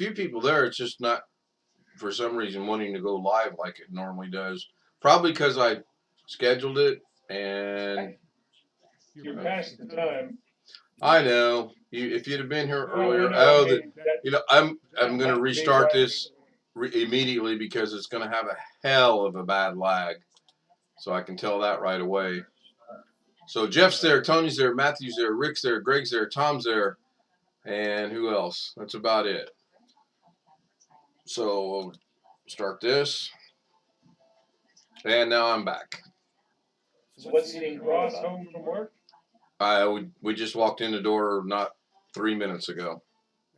few people there. It's just not for some reason wanting to go live like it normally does. Probably because I scheduled it and You're past the time. I know you. If you'd have been here Well, we earlier, know. I oh, that mean, that I'm that going to might be restart right. this immediately because it's going to have a hell of a bad lag. So I can tell that right away. So Jeff's there, Tony's there, Matthew's there, Rick's there, Greg's there, Tom's there, and who else? That's about it. So we'll start this, and now I'm back. So what's getting Ross home from work? We just walked in the door not 3 minutes ago.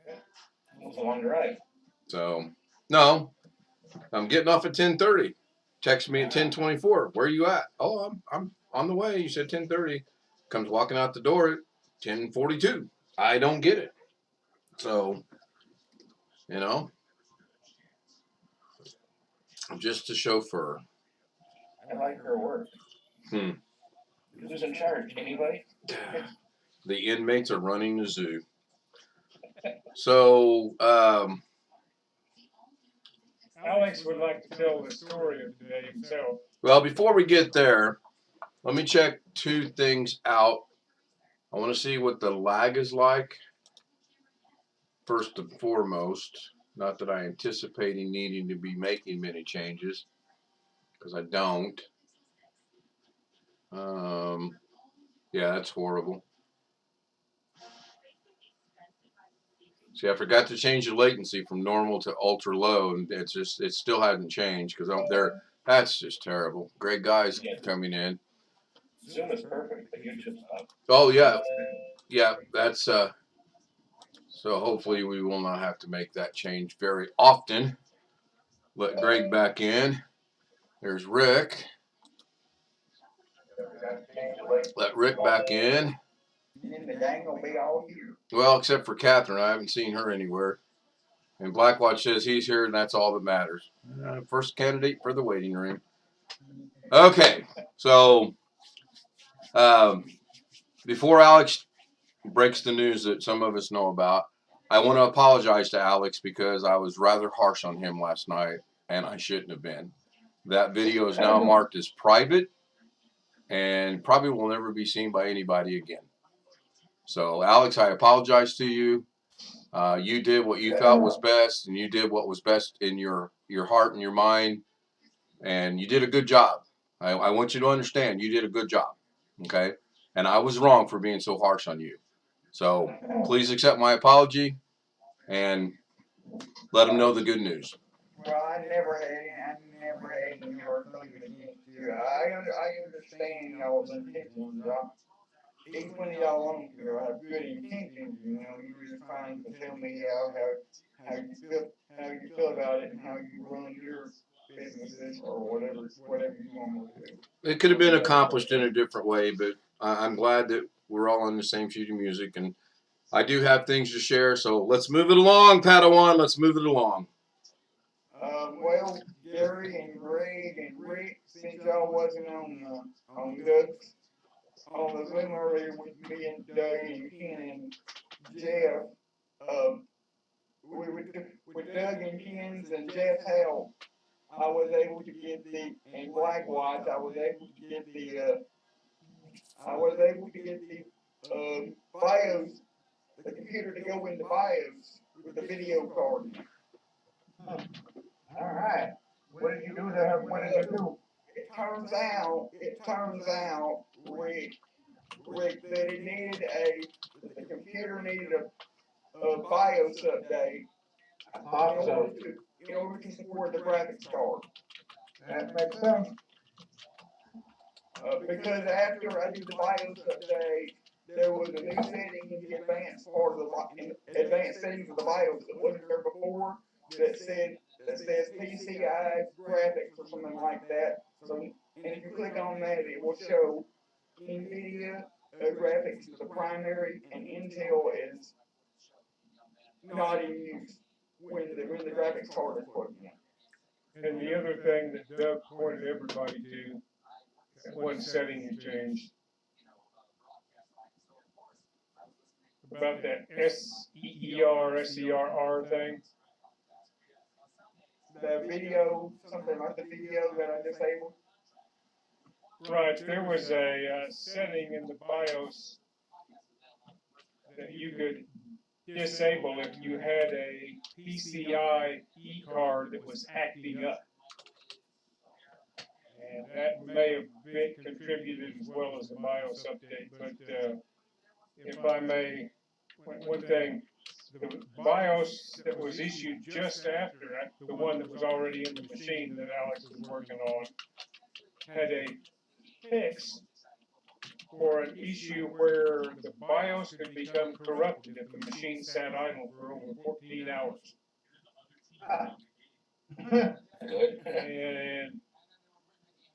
It was a long drive. So no, I'm getting off at 10:30. Text me at 10:24. Where are you at? Oh, I'm on the way. You said 10:30. Comes walking out the door at 10:42. I don't get it. So you know, I'm just a chauffeur. I like her work. Hmm. Who's in charge? Anybody? The inmates are running the zoo. So, Alex would like to tell the story of the day himself. well, before we get there, let me check two things out. I want to see what the lag is like, first and foremost. Not that I anticipating needing to be making many changes, because I don't. Um, yeah, that's horrible. See, I forgot to change the latency from normal to ultra low, and it still hasn't changed because I'm there. That's just terrible. Great guys coming in. Zoom is perfect, but YouTube's not. Oh yeah, yeah. That's so. Hopefully, we will not have to make that change very often. Let Greg back in. There's Rick. Let Rick back in. And the gang will be all here. Well, except for Catherine, I haven't seen her anywhere. And Blackwatch says he's here, and that's all that matters. First candidate for the waiting room. Okay, so um, before Alex breaks the news that some of us know about, I want to apologize to Alex because I was rather harsh on him last night, and I shouldn't have been. That video is now marked as private and probably will never be seen by anybody again. So, Alex, I apologize to you. You did what you felt was best, and you did what was best in your heart and your mind, and you did a good job. I want you to understand you did a good job, okay? And I was wrong for being so harsh on you. So please accept my apology and let them know the good news. Well, I never had any hard feelings against you. I understand y'all's intentions. Even when y'all don't have good intentions, you know, you were just trying to tell me how you feel about it and how you run your businesses or whatever you want to do. It could have been accomplished in a different way, but I'm glad that we're all on the same sheet of music, and I do have things to share. So let's move it along, Padawan. Let's move it along. Well, Gary and Greg and Rick, since y'all wasn't on Doug's on the Zoom earlier with me and Doug and Ken and Jeff, um, with Doug and Ken's and Jeff's help, I was able to get and Blackwatch, I was able to get the BIOS, the computer to go into BIOS with the video card. All right. What did you do to have? What did you do? It turns out, Rick, that the computer needed a BIOS update in order to support the graphics card. That makes sense. Because after I did the BIOS update, there was a new setting in the advanced part of advanced settings of the BIOS that wasn't there before that says PCI graphics or something like that. So, and if you click on that, it will show NVIDIA graphics is the primary and Intel is not in use when the graphics card is plugged in. And the other thing that Doug pointed everybody to, that one setting you changed about that SERR thing. the video, something about the video that I disabled. Right, there was a setting in the BIOS that you could disable if you had a PCI card that was acting up. And that may have been contributed as well as the BIOS update, but if I may, one thing, the BIOS that was issued just after the one that was already in the machine that Alex was working on had a fix for an issue where the BIOS could become corrupted if the machine sat idle for over 14 hours. Good. And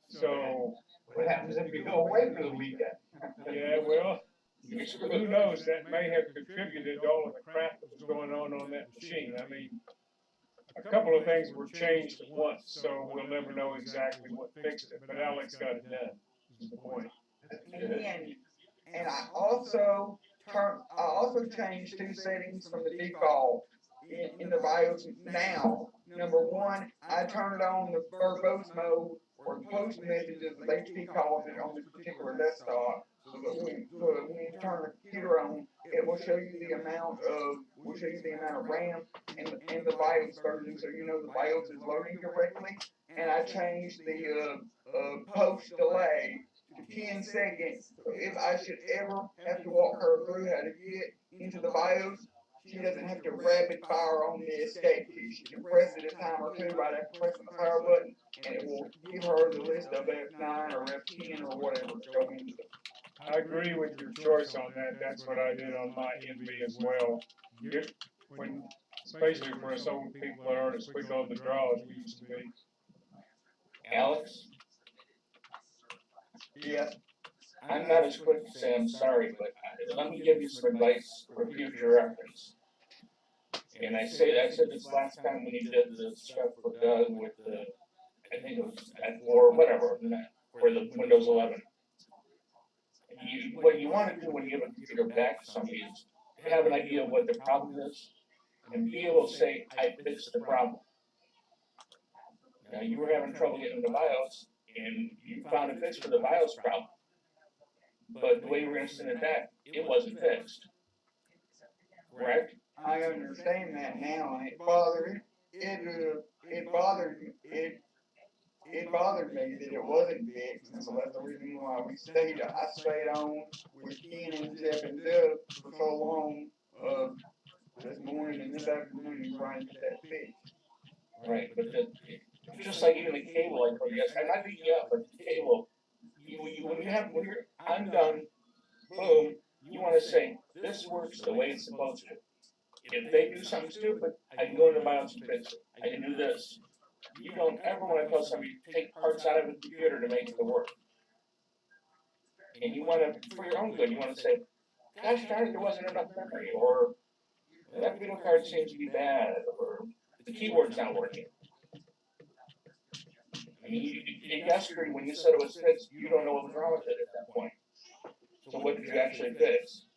so, What happens if you go away for the weekend? yeah, well, who knows, that may have contributed to all of the crap that was going on that machine. I mean, a couple of things were changed at once, so we'll never know exactly what fixed it, but Alex got it done, is the point. And I also changed two settings from the default in the BIOS now. Number one, I turned on the verbose mode or the post messages as HP calls it on this particular desktop. So that when you turn the computer on, it will show you the amount of RAM and the BIOS version, so you know the BIOS is loading correctly. And I changed the post delay to 10 seconds. So if I should ever have to walk her through how to get into the BIOS, she doesn't have to rapid fire on the escape key. She can press it a time or two right after pressing the power button, and it will give her the list of F9 or F10 or whatever to go into. I agree with your choice on that. That's what I did on my Envy as well. When, especially for us old people that aren't as quick on the draw as we used to be. Alex, Yes. I'm not as quick to say I'm sorry, but let me give you some advice for future reference. And I said this last time when you did the stuff with Doug with the, I think it was or whatever, for the Windows 11. What you want to do when you give a computer back to somebody is have an idea of what the problem is and be able to say, I fixed the problem. Now, you were having trouble getting the BIOS, and you found a fix for the BIOS problem. But the way you were going to send it back, it wasn't fixed. Correct? I understand that now, and it bothered me that it wasn't fixed, and so that's the reason why I stayed on with Ken and Jeff and Doug for so long, this morning and this afternoon trying to get that fixed. Right, but just like even the cable, I told you, I'm not beating you up, but the cable, when you're, I'm done, boom, you want to say, this works the way it's supposed to. If they do something stupid, I can go into BIOS and fix it. I can do this. You don't ever want to tell somebody to take parts out of a computer to make it work. And you want to, for your own good, you want to say, gosh darn it, there wasn't enough memory, or that video card seems to be bad, or the keyboard's not working. I mean, yesterday when you said it was fixed, you don't know what was wrong with it at that point. So what did you actually fix?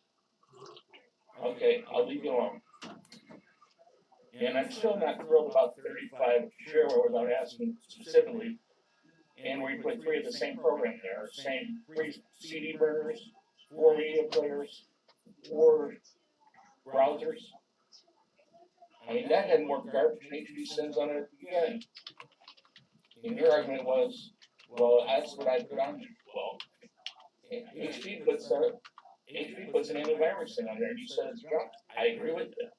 Okay, I'll leave you alone. And I'm still not thrilled about 35 shareware without asking specifically, and where you put 3 of the same program there, same 3 CD burners, 4 media players, 4 browsers. I mean, that had more garbage and HP sends on it at the beginning. And your argument was, well, that's what I put on there. Well, HP puts an antivirus thing on there, and you said it's junk. I agree with that.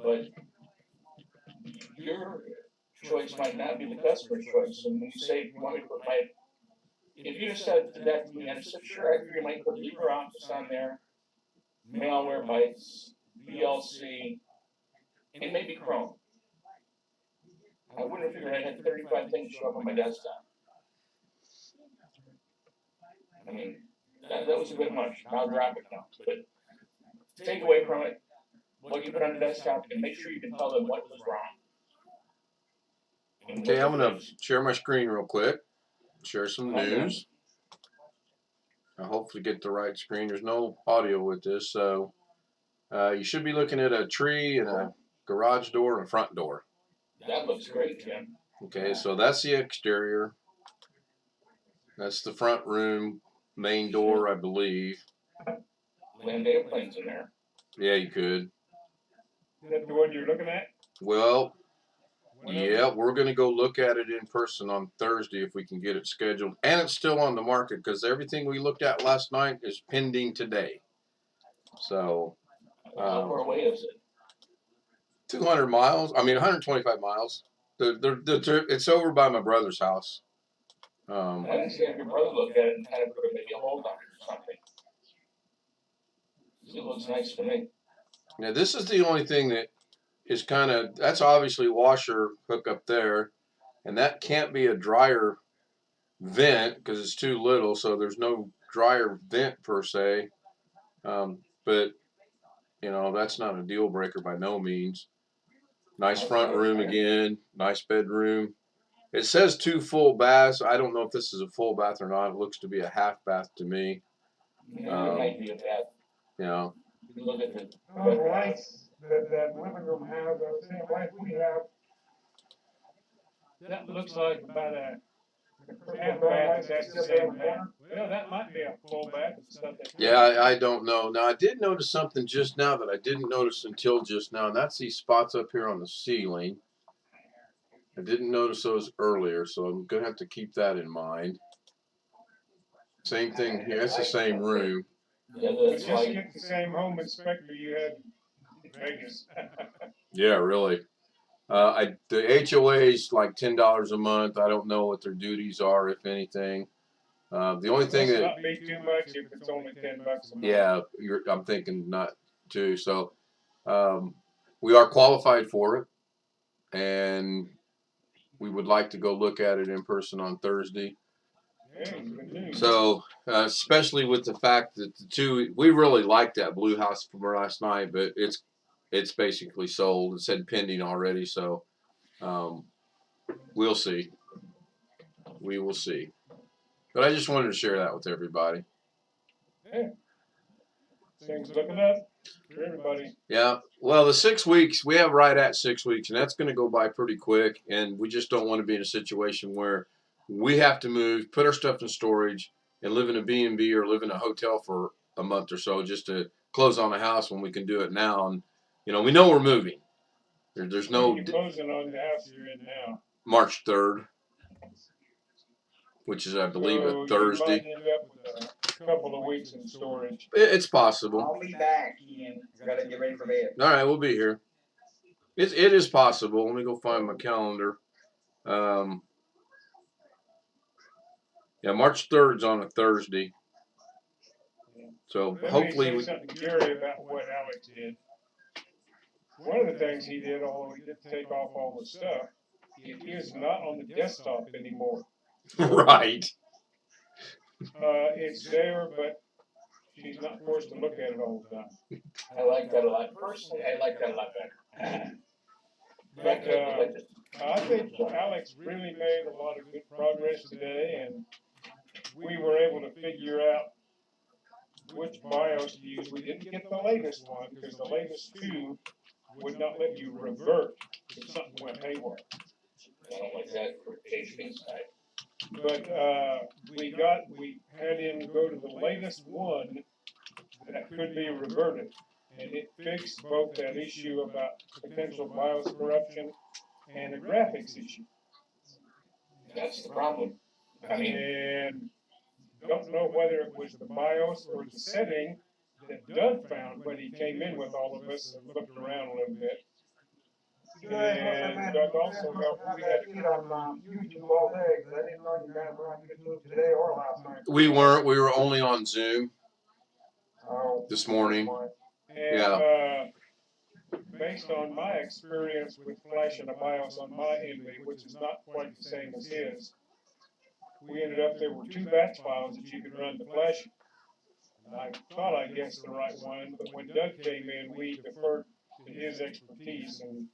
But your choice might not be the customer's choice. And when you say you want me to put my, if you just said that to me, I said, sure, I agree, you might put LibreOffice on there, Malwarebytes, VLC, and maybe Chrome. I wouldn't have figured I had 35 things show up on my desktop. I mean, that was a bit much. I'll drop it now. But take away from it what you put on the desktop and make sure you can tell them what was wrong. Okay, I'm going to share my screen real quick. Share some news. I'll hopefully get the right screen. There's no audio with this, so you should be looking at a tree and a garage door and a front door. That looks great, Jim. Okay, so that's the exterior. That's the front room, main door, I believe. Land airplanes in there. Yeah, you could. Is that the one you're looking at? Well, One of yeah, we're gonna go look at it in person on Thursday if we can get it scheduled, and it's still on the market because everything we looked at last night is pending today. So, How far away is it? 200 miles. I mean, 125 miles. It's over by my brother's house. I didn't see if your brother looked at it and kind of put maybe a hold on it or something. It looks nice to me. Yeah, this is the only thing that is kind of, that's obviously washer hook up there, and that can't be a dryer vent because it's too little, so there's no dryer vent per se. But you know, that's not a deal breaker by no means. Nice front room again, nice bedroom. It says 2 full baths. I don't know if this is a full bath or not. It looks to be a half bath to me. Yeah, it might be a bath. You know, You look at the. the lights that living room has, the same light we have. That looks like about a half bath. That's the same bath. Well, that might be a full bath and stuff. yeah, I don't know. Now I did notice something just now that I didn't notice until just now, and that's these spots up here on the ceiling. I didn't notice those earlier, so I'm gonna have to keep that in mind. Same thing here. It's the same room. Yeah, But the just light. get the same home inspector you had in Vegas. Yeah, really. The HOA's like $10 a month. I don't know what their duties are, if anything. The only thing Must that, not be too much if it's only $10 a month. yeah, I'm thinking not too. So, we are qualified for it, and we would like to go look at it in person on Thursday. Yeah, good news. So, especially with the fact that we really liked that blue house from last night, but it's basically sold. It said pending already, so we'll see. We will see. But I just wanted to share that with everybody. Yeah. Things looking up for everybody. Yeah. Well, the 6 weeks, we have right at 6 weeks, and that's going to go by pretty quick. And we just don't want to be in a situation where we have to move, put our stuff in storage, and live in a B&B or live in a hotel for a month or so just to close on a house when we can do it now. And, you know we're moving. There's no You're closing on the house you're in now. March 3rd, which is, I believe, So a Thursday. you might end up with a couple of weeks in storage. It's possible. I'll be back, Ian. Gotta get ready for bed. All right, we'll be here. It is possible. Let me go find my calendar. Yeah, March 3rd's on a Thursday. So Let hopefully me we. say something to Gary about what Alex did. One of the things he did, although he did take off all the stuff, it is not on the desktop anymore. Right. It's there, but she's not forced to look at it all the time. I like that a lot. Personally, I like that a lot better. But I think Alex really made a lot of good progress today, and we were able to figure out which BIOS to use. We didn't get the latest one because the latest two would not let you revert if something went haywire. I don't like that for HP side. But we had him go to the latest one that could be reverted, and it fixed both that issue about potential BIOS corruption and the graphics issue. That's the problem. I mean, And don't know whether it was the BIOS or the setting that Doug found when he came in with all of us and looked around a little bit. And Doug also helped. We had to get on YouTube all day, 'cause I didn't know you guys were on YouTube today or last night. We weren't. We were only on Zoom Oh, this morning. And based on my experience with flashing a BIOS on my NV, which is not quite the same as his, we ended up, there were 2 batch files that you could run to flash. And I thought I guessed the right one, but when Doug came in, we deferred to his expertise, and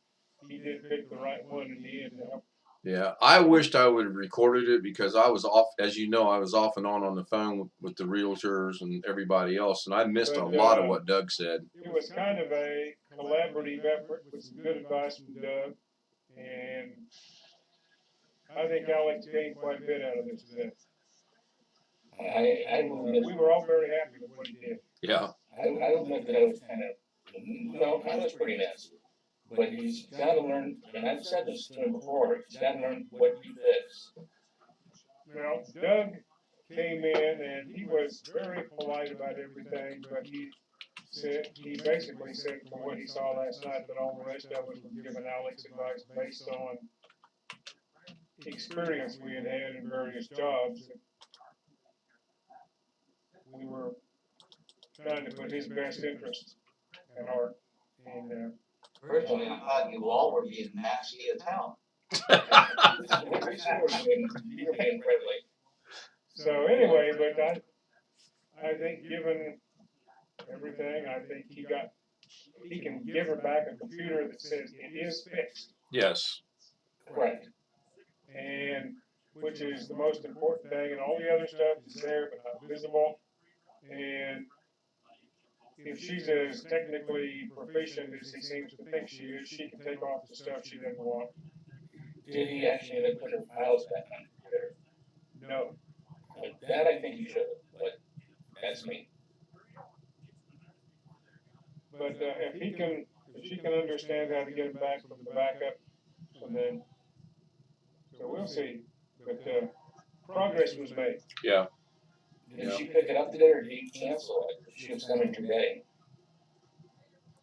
he did pick the right one in the end to help. Yeah, I wished I would have recorded it because I was off, as you know, I was off and on the phone with the realtors and everybody else, and I missed a lot of what Doug said. It was kind of a collaborative effort with some good advice from Doug, And I think Alex gained quite a bit out of this today. I will admit, We were all very happy with what he did. Yeah. I will admit that I was kind of, no, I was pretty nasty. But he's got to learn, and I've said this to him before, he's got to learn what he fits. Well, Doug came in and he was very polite about everything, but he basically said from what he saw last night that all the rest of us were giving Alex advice based on experience we had had in various jobs. We were trying to put his best interest at heart. And Originally, I thought you all were being nasty as hell. You were being friendly. so anyway, but I think given everything, I think he can give her back a computer that says it is fixed, Yes. Correct. and which is the most important thing, and all the other stuff is there but not visible. And if she's as technically proficient as he seems to think she is, she can take off the stuff she doesn't want. Did he actually end up putting her files back on the computer? No, That I think he should have, but that's me. but if she can understand how to get it back from the backup, and then so we'll see. But progress was made. Yeah. Did Yeah. she pick it up today or did he cancel it? She was coming today.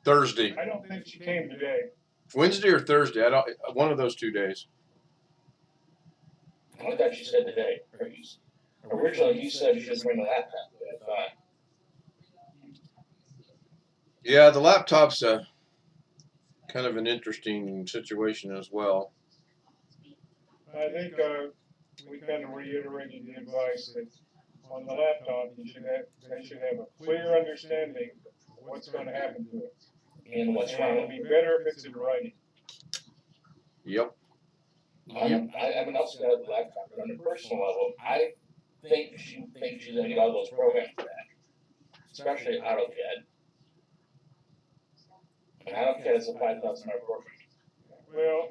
Thursday. I don't think she came today. Wednesday or Thursday. I don't. One of those 2 days. I thought she said today. Originally, you said she was bring the laptop. I thought. Yeah, the laptop's a kind of an interesting situation as well. I think we kind of reiterated the advice that on the laptop they should have a clear understanding of what's going to happen to it. And what's And it'll wrong? be better if it's in writing. Yep. I haven't also got a laptop, but on a personal level, I think she's going to get all those programs back, especially AutoCAD. And AutoCAD is a $5,000 program. Well,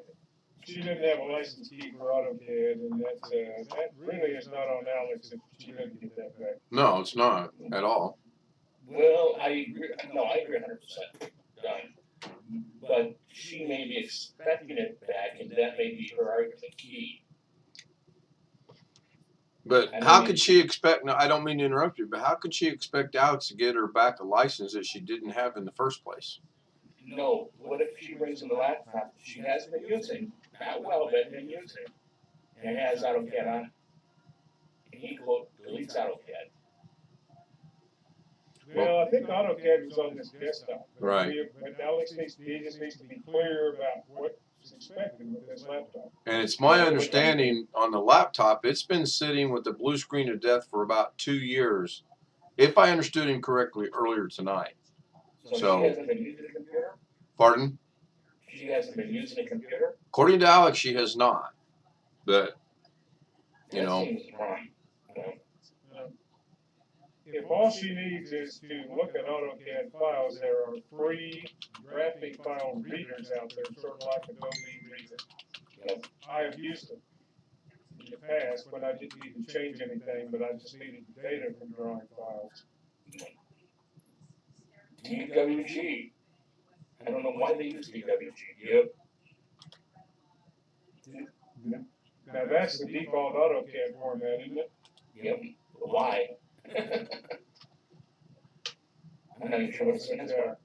she didn't have a license key for AutoCAD, and that really is not on Alex if she doesn't get that back. No, it's not at all. Well, I agree. No, I agree 100%. Done. But she may be expecting it back, and that may be her argument key. But I how mean- could she expect? No, I don't mean to interrupt you, but how could she expect Alex to get her back a license that she didn't have in the first place? No, what if she brings in the laptop she hasn't been using, not well, but been using, and it has AutoCAD on it? And he quote deletes AutoCAD. Well, I think AutoCAD was on this desktop. Right. But Alex he just needs to be clear about what's expected with this laptop. And it's my understanding on the laptop, it's been sitting with the blue screen of death for about 2 years, if I understood him correctly earlier tonight. So- She hasn't been using a computer? Pardon? She hasn't been using a computer? According to Alex, she has not. But, you That know, seems wrong. If all she needs is to look at AutoCAD files, there are free drafting file readers out there, sort of like Adobe Reader. I have used them in the past when I didn't need to change anything, but I just needed the data from drawing files. DWG. I don't know why they use DWG. Yep. Now that's the default AutoCAD format, isn't it? Yep. Why? I'm not even sure what it stands for.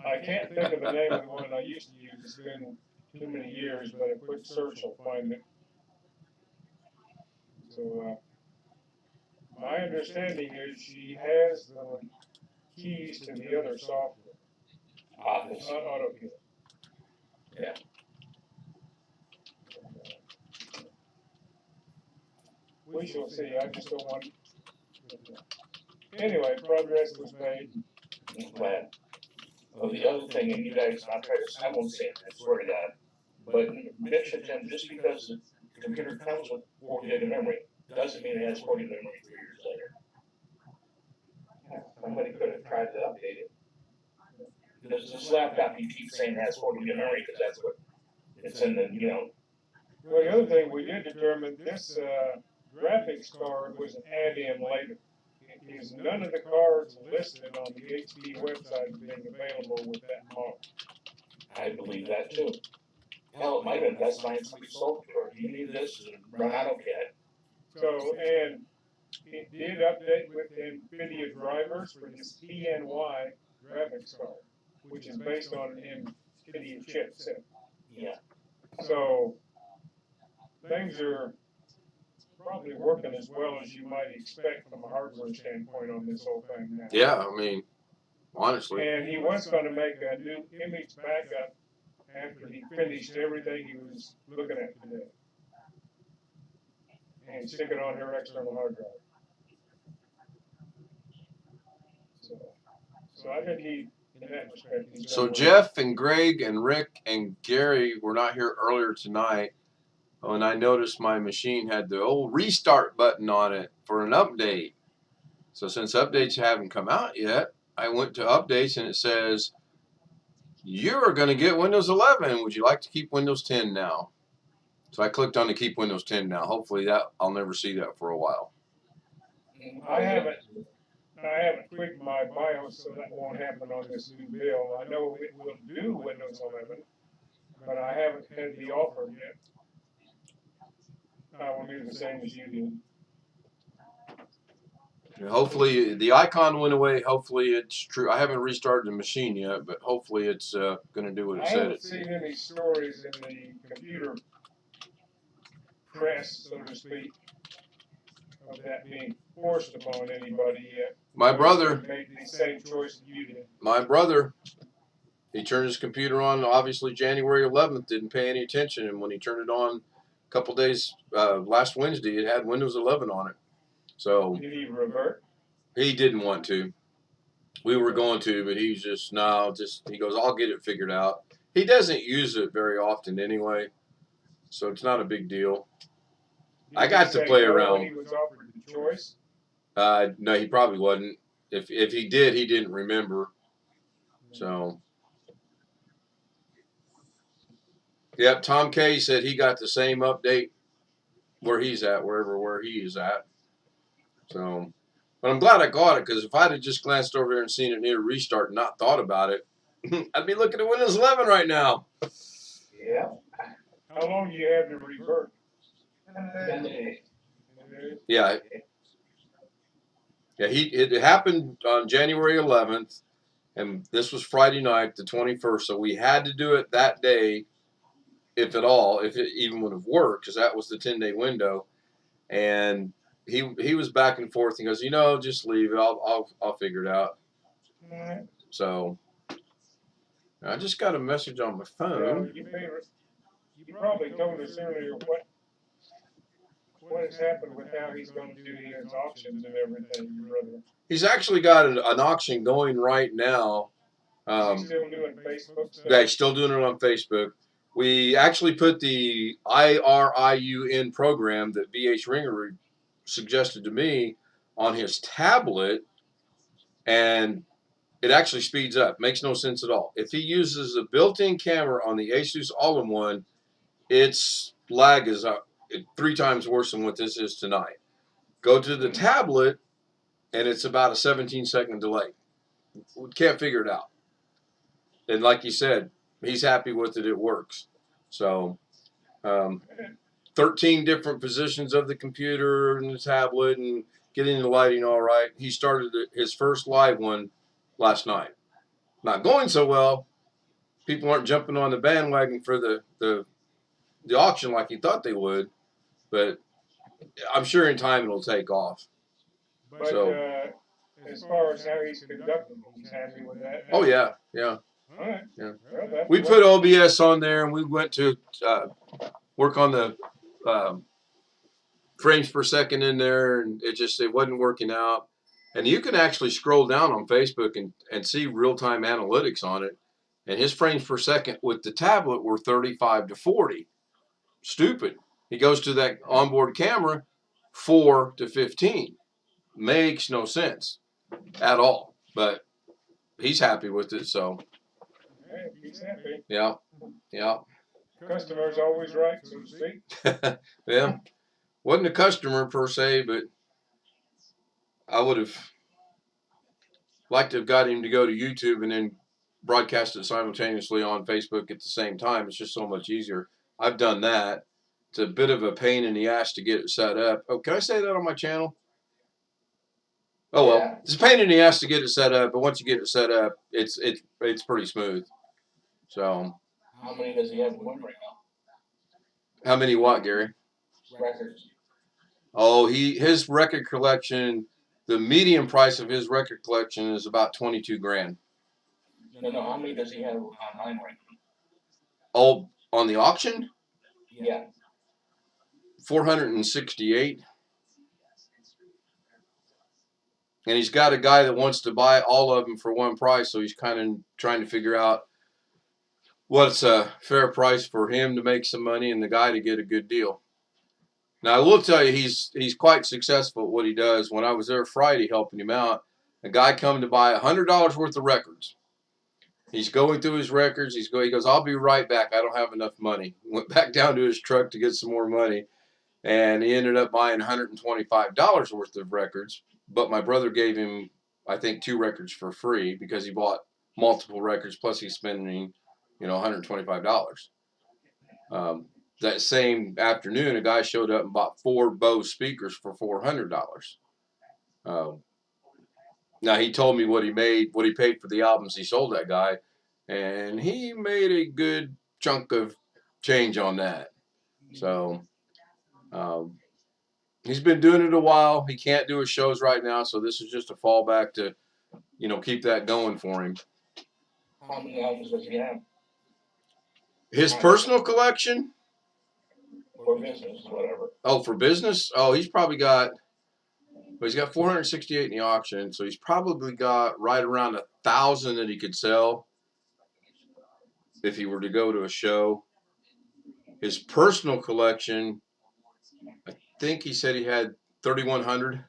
I can't think of the name of the one I used to use. It's been too many years, but a quick search will find it. So, my understanding is she has the keys to the other software, Office. not AutoCAD. Yeah. We shall see. I just don't want. Anyway, progress was made. I'm glad. Well, the other thing, and you guys, I won't say it, I swear to God, but mention them just because the computer comes with 4 gig of memory, doesn't mean it has 4 gig of memory 3 years later. Somebody could have tried to update it. This laptop, you keep saying it has 4 gig of memory because that's what It's in the, Well, the other thing we did determine, this, graphics card was an add-in later. Is none of the cards listed on the HP website as being available with that model. I believe that too. Hell, it might have been Best Buy and somebody sold it to her. You need this to run AutoCAD. So, and it did update with NVIDIA drivers for this PNY graphics card, which is based on an NVIDIA chipset. Yeah. So things are probably working as well as you might expect from a hardware standpoint on this whole thing now. Yeah, I mean, honestly. And he was going to make a new image backup after he finished everything he was looking at today, and stick it on her external hard drive. So I think he, in that respect, he's So done well. Jeff and Greg and Rick and Gary were not here earlier tonight. And I noticed my machine had the old restart button on it for an update. So since updates haven't come out yet, I went to updates and it says, you're going to get Windows 11. Would you like to keep Windows 10 now? So I clicked on the keep Windows 10 now. Hopefully that I'll never see that for a while. I haven't tweaked my BIOS, so that won't happen on this new bill. I know it will do Windows 11, but I haven't had the offer yet. I will do the same as you did. And hopefully the icon went away. Hopefully it's true. I haven't restarted the machine yet, but hopefully it's going to do what it I said haven't it. seen any stories in the computer press, so to speak, of that being forced upon anybody yet. My brother made the same choice that you did. My brother, he turned his computer on, obviously January 11th, didn't pay any attention, and when he turned it on a couple days, last Wednesday, it had Windows 11 on it. So Did he revert? he didn't want to. We were going to, but he's just, no, he goes, I'll get it figured out. He doesn't use it very often anyway, so it's not a big deal. Did I he got to say play no around. when he was offered the choice? No, he probably wasn't. If he did, he didn't remember. So, yep, Tom K said he got the same update where he's at, where he is at. So, but I'm glad I got it, because if I'd have just glanced over there and seen it near restart and not thought about it, I'd be looking at Windows 11 right now. Yeah. How long do you have to revert? 10 days. Yeah. Yeah, it happened on January 11th, and this was Friday night, the 21st, so we had to do it that day, if at all, if it even would have worked, because that was the 10-day window. And he was back and forth. He goes, just leave it. I'll figure it out. Alright. So I just got a message on my Well, phone. you probably told us earlier what has happened with how he's going to do his auctions and everything, your brother. He's actually got an auction going right now. Is he still doing Facebook stuff? Yeah, he's still doing it on Facebook. We actually put the IRIUN program that VH Ringer suggested to me on his tablet, and it actually speeds up. Makes no sense at all. If he uses a built-in camera on the Asus All-in-One, its lag is 3 times worse than what this is tonight. Go to the tablet, and it's about a 17-second delay. We can't figure it out. And like you said, he's happy with it. It works. So, 13 different positions of the computer and the tablet and getting the lighting all right. He started his first live one last night. Not going so well. People aren't jumping on the bandwagon for the auction like he thought they would. But I'm sure in time it'll take off. But So, as far as how he's conducting, he's happy with that. oh yeah, yeah. All right. Yeah. Well, that's We put OBS on there, and we went to work on the frames per second in there, and it wasn't working out. And you can actually scroll down on Facebook and see real-time analytics on it. And his frames per second with the tablet were 35 to 40. Stupid. He goes to that onboard camera, 4 to 15. Makes no sense at all. But he's happy with it, so Hey, he's happy. yeah, yeah. customer's always right, so to speak. Yeah, wasn't a customer per se, but I would have liked to have got him to go to YouTube and then broadcast it simultaneously on Facebook at the same time. It's just so much easier. I've done that. It's a bit of a pain in the ass to get it set up. Oh, can I say that on my channel? Oh well, Yeah. it's a pain in the ass to get it set up, but once you get it set up, it's pretty smooth. So, How many does he have going right now? how many what, Gary? Records. Oh, his record collection, the median price of his record collection is about 22 grand. No, how many does he have online right now? Oh, on the auction, Yeah. 468. And he's got a guy that wants to buy all of them for one price, so he's kind of trying to figure out what's a fair price for him to make some money and the guy to get a good deal. Now, I will tell you, he's quite successful at what he does. When I was there Friday helping him out, a guy come to buy $100 worth of records. He's going through his records. He goes, I'll be right back. I don't have enough money. Went back down to his truck to get some more money, and he ended up buying $125 worth of records. But my brother gave him, I think, 2 records for free because he bought multiple records, plus he's spending, $125. That same afternoon, a guy showed up and bought 4 Bose speakers for $400. Now, he told me what he paid for the albums he sold that guy, and he made a good chunk of change on that. So, he's been doing it a while. He can't do his shows right now, so this is just a fallback to, keep that going for him. How many albums does he have? His personal collection? For business, whatever. Oh, for business? Oh, he's probably got, he's got 468 in the auction, so he's probably got right around 1,000 that he could sell if he were to go to a show. His personal collection, I think he said he had 3,100.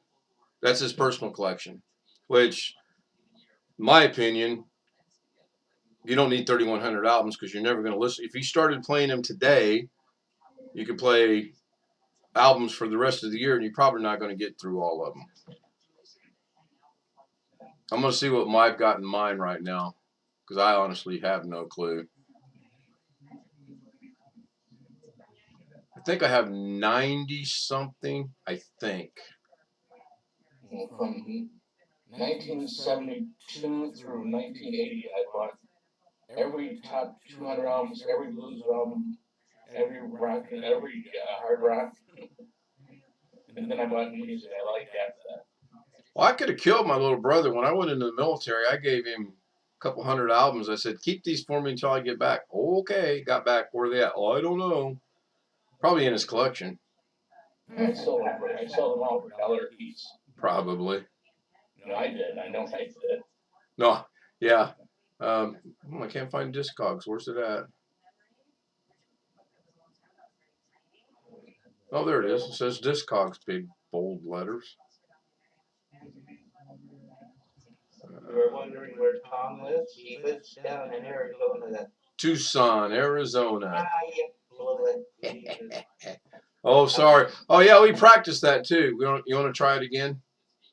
That's his personal collection, which, in my opinion, you don't need 3,100 albums because you're never going to listen. If you started playing them today, you could play albums for the rest of the year, and you're probably not going to get through all of them. I'm going to see what I've got in mind right now because I honestly have no clue. I think I have 90-something, I think. From 1972 through 1980, I bought every top 200 albums, every blues album, every rock, and every hard rock. And then I bought music I liked after that. Well, I could have killed my little brother. When I went into the military, I gave him a couple hundred albums. I said, keep these for me until I get back. Okay, got back. Where are they at? Oh, I don't know. Probably in his collection. I sold them all for $1 a piece. Probably. No, I did. I know I did. No, yeah. I can't find Discogs. Where's it at? Oh, there it is. It says Discogs, big bold letters. You were wondering where Tom lives? He lives down in Arizona. Tucson, Arizona. Yeah, blow it. Oh, sorry. Oh, yeah, we practiced that too. You want to try it again?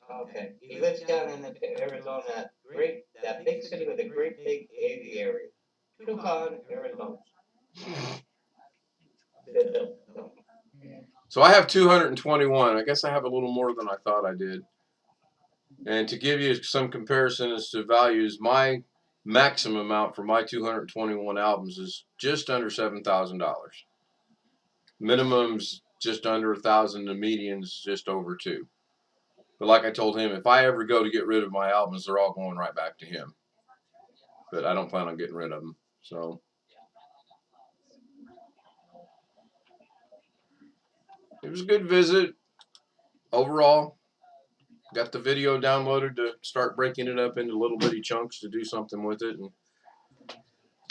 Okay. He lives down in Arizona, that big city with a great big aviary. Tucson, Arizona. So I have 221. I guess I have a little more than I thought I did. And to give you some comparison as to values, my maximum amount for my 221 albums is just under $7,000. Minimum's just under 1,000. The median's just over 2. But like I told him, if I ever go to get rid of my albums, they're all going right back to him. But I don't plan on getting rid of them. So it was a good visit overall. Got the video downloaded to start breaking it up into little bitty chunks to do something with it. And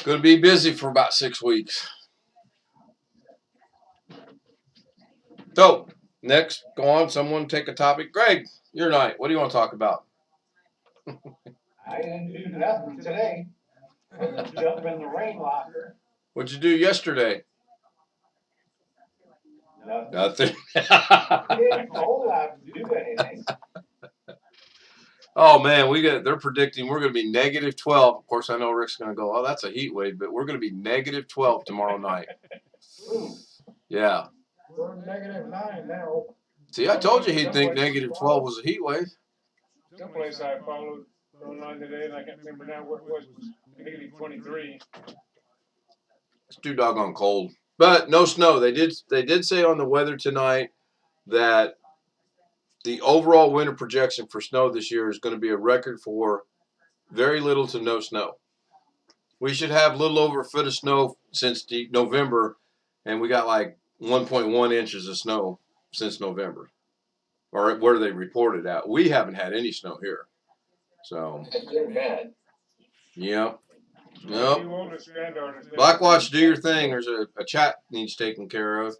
going to be busy for about 6 weeks. So, next, go on. Someone take a topic. Greg, your night. What do you want to talk about? I didn't do nothing today. Jump in the rain locker. What'd you do yesterday? Nothing. Nothing. It's cold out to do anything. Oh man, they're predicting we're gonna be -12. Of course, I know Rick's gonna go, oh, that's a heat wave, but we're gonna be -12 tomorrow night. Ooh, Yeah. We're -9 now. See, I told you he'd think -12 was a heat wave. Someplace I followed online today, and I can't remember now what it was -23. It's too doggone cold. But no snow. They did say on the weather tonight that the overall winter projection for snow this year is going to be a record for very little to no snow. We should have a little over a foot of snow since November, and we got like 1.1 inches of snow since November, or where they reported at. We haven't had any snow here. So, That's good, bad. yep. Well, Nope. you oldest granddaughters. Blackwatch, do your thing. There's a chat needs taken care of.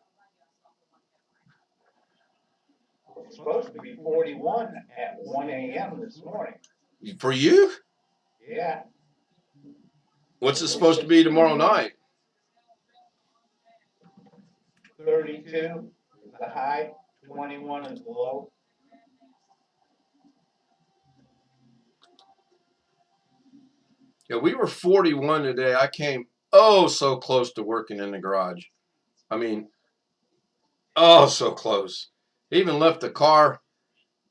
it's supposed to be 41 at 1 a.m. this morning. For you? Yeah, What's it supposed to be tomorrow night? 32 is the high, 21 is the low. Yeah, we were 41 today. I came so close to working in the garage. I mean, so close. Even left the car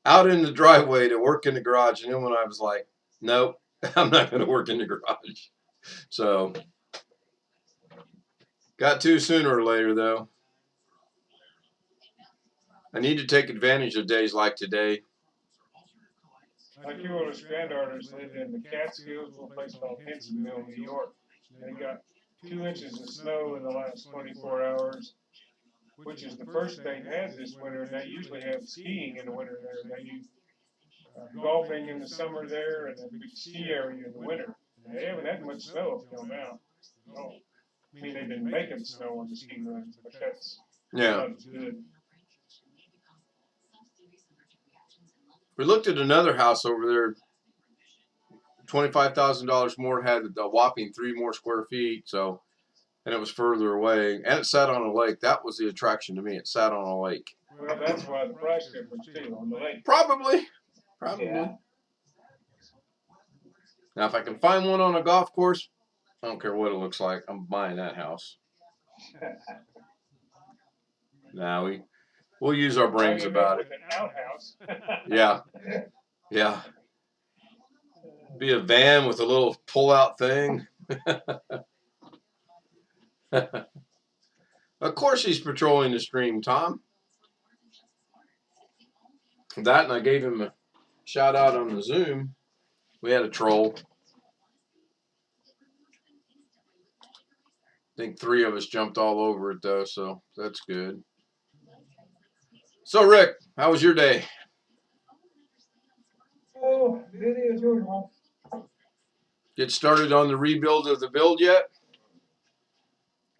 out in the driveway to work in the garage. And then when I was like, nope, I'm not going to work in the garage. So, got to sooner or later, though. I need to take advantage of days like today. My two oldest granddaughters live in the Catskills, a place called Hensonville, New York. They got 2 inches of snow in the last 24 hours, which is the first they've had this winter. And they usually have skiing in the winter there. They do golfing in the summer there and a big ski area in the winter. And they haven't had much snow up till now. No. I mean, they've been making snow on the ski runs, but that's not as good. We looked at another house over there. $25,000 more, had a whopping 3 more square feet. So, and it was further away, and it sat on a lake. That was the attraction to me. It sat on a lake. Well, that's why the price difference too on the lake. Probably. Yeah. Now, if I can find one on a golf course, I don't care what it looks like. I'm buying that house. Now we'll use our brains about it. With an outhouse. Yeah, yeah. Be a van with a little pull-out thing. Of course, he's patrolling the stream, Tom. That, and I gave him a shout out on the Zoom. We had a troll. I think 3 of us jumped all over it though, so that's good. So Rick, how was your day? Oh, busy as usual. Get started on the rebuild of the build yet?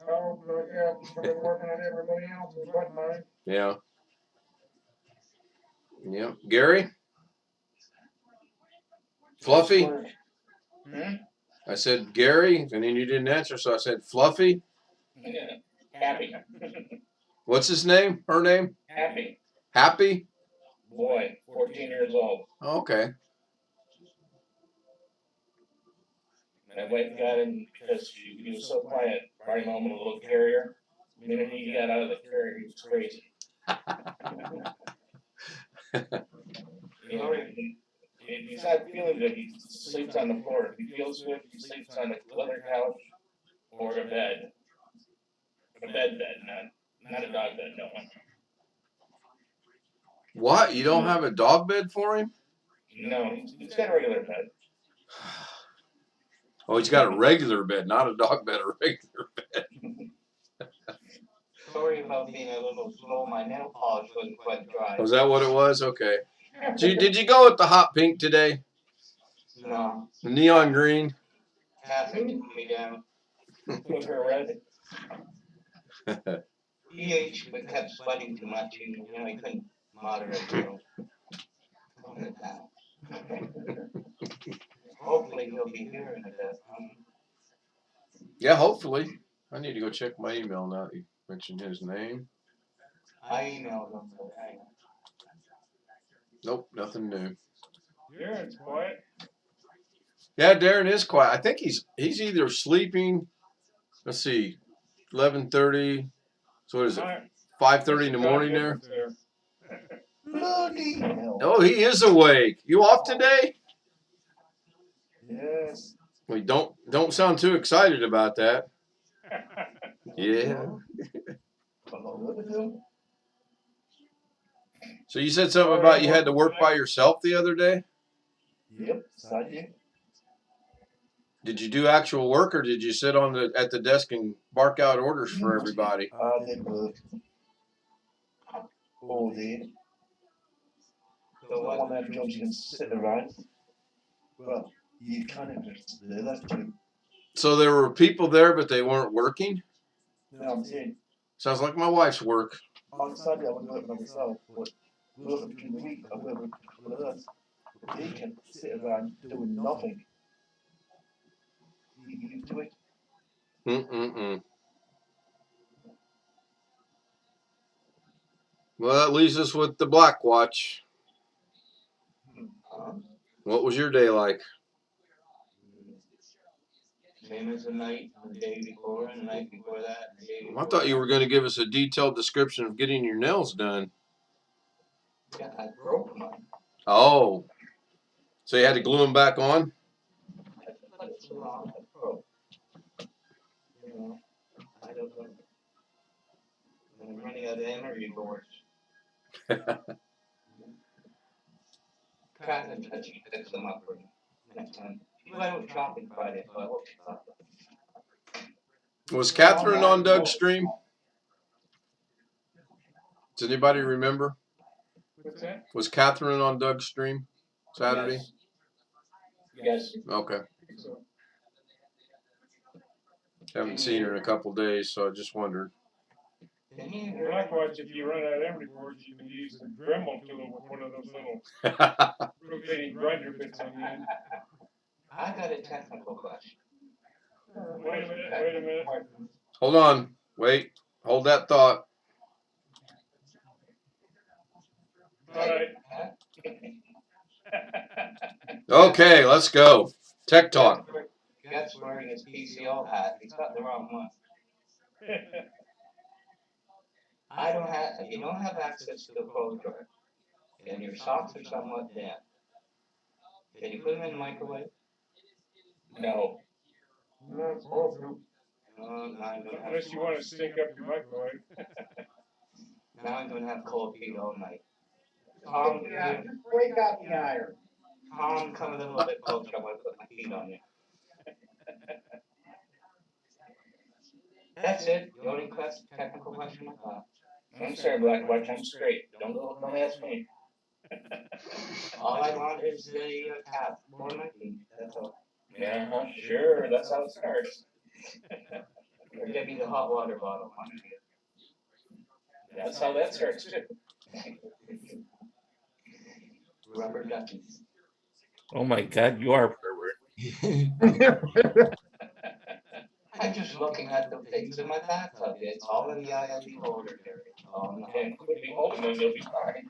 Oh, but yeah, I've been working on everybody else's but mine. Yeah. Yeah. Gary? Fluffy? Hmm? I said Gary, and then you didn't answer, so I said Fluffy. Yeah. Happy. What's his name? Her name? Happy. Happy? Boy, 14 years old. Okay. My wife got him because he was so quiet. Brought him home in a little carrier. The minute he got out of the carrier, he was crazy. You know, if he's not feeling good, he sleeps on the floor. If he feels good, he sleeps on a leather couch or a bed. A bed, not a dog bed, no one. What? You don't have a dog bed for him? No, he's got a regular bed. Oh, he's got a regular bed, not a dog bed, a regular bed. Sorry about being a little slow. My nail polish wasn't quite dry. Was that what it was? Okay. Did you go with the hot pink today? No, The neon green? Kathy took me down. With her red. But kept sweating too much, and you know he couldn't moderate, so tone it down. Hopefully he'll be here in a bit. Yeah, hopefully. I need to go check my email now that you mentioned his name. I emailed them, but hang on. Nope, nothing new. Darren's quiet. Yeah, Darren is quiet. I think he's either sleeping. Let's see, 11:30. So what is it? Hi. 5:30 in the There's a morning time there. difference Bloody hell. Oh, he is awake. You off today? Yes. We don't sound too excited about that. there. Yeah. Hello. So you said something about you had to work by yourself the other day? Yep, Sunday. Did you do actual work or did you sit at the desk and bark out orders for everybody? I did work. All day. So The what? one that jobs you can sit around. Well, you kind of just do that too. So there were people there, but they weren't working? No, I'm saying, Sounds like my wife's work. on Sunday I was working by myself, but working between the week I work with a couple of others. But they can sit around doing nothing. You do it. Mm-mm-mm. Well, that leaves us with the Black Watch. Huh? What was your day like? Same as the night, the day before, and the night before that, and the day before I thought you that. were going to give us a detailed description of getting your nails done. Yeah, I broke mine. Oh. So you had to glue them back on? But it's long, I broke. You know, I don't know. I'm running out of energy boards. Catherine said she could fix them up for me next time. She went out shopping Friday, so I hope she got them. Was Catherine on Doug's stream? Does anybody remember? What's that? Was Catherine on Doug's stream Saturday? Yes. Okay. So, Haven't seen her in a couple days, so I just wondered. Blackwatch, if you run out of emery boards, you can use the Dremel tool with one of those little rotating grinder bits on the end. I got a technical question. Wait a minute. Hold on. Wait. Hold that thought. All right. Okay, let's go. Tech talk. Get's wearing his PCO hat. He's got the wrong one. You don't have access to the clothes dryer. And your socks are somewhat damp. Can you put them in the microwave? No. No, it's awful. Now I'm gonna have Unless you want to stink up your microwave. cold feet all night. Break out the iron. Tom, come a little bit closer. I want to put my feet on you. That's it. The only technical question I got. I'm sorry, Blackwatch, I'm straight. Don't ask me. All I want is the tap for my feet. That's all. Yeah, sure, that's how it starts. Or give me the hot water bottle. That's how that starts too. Rubber duckies. Oh my God, you are a pervert. I'm just looking at the things in my bathtub. It's all in the eye of the beholder there. And quit being holding them, you'll be fine.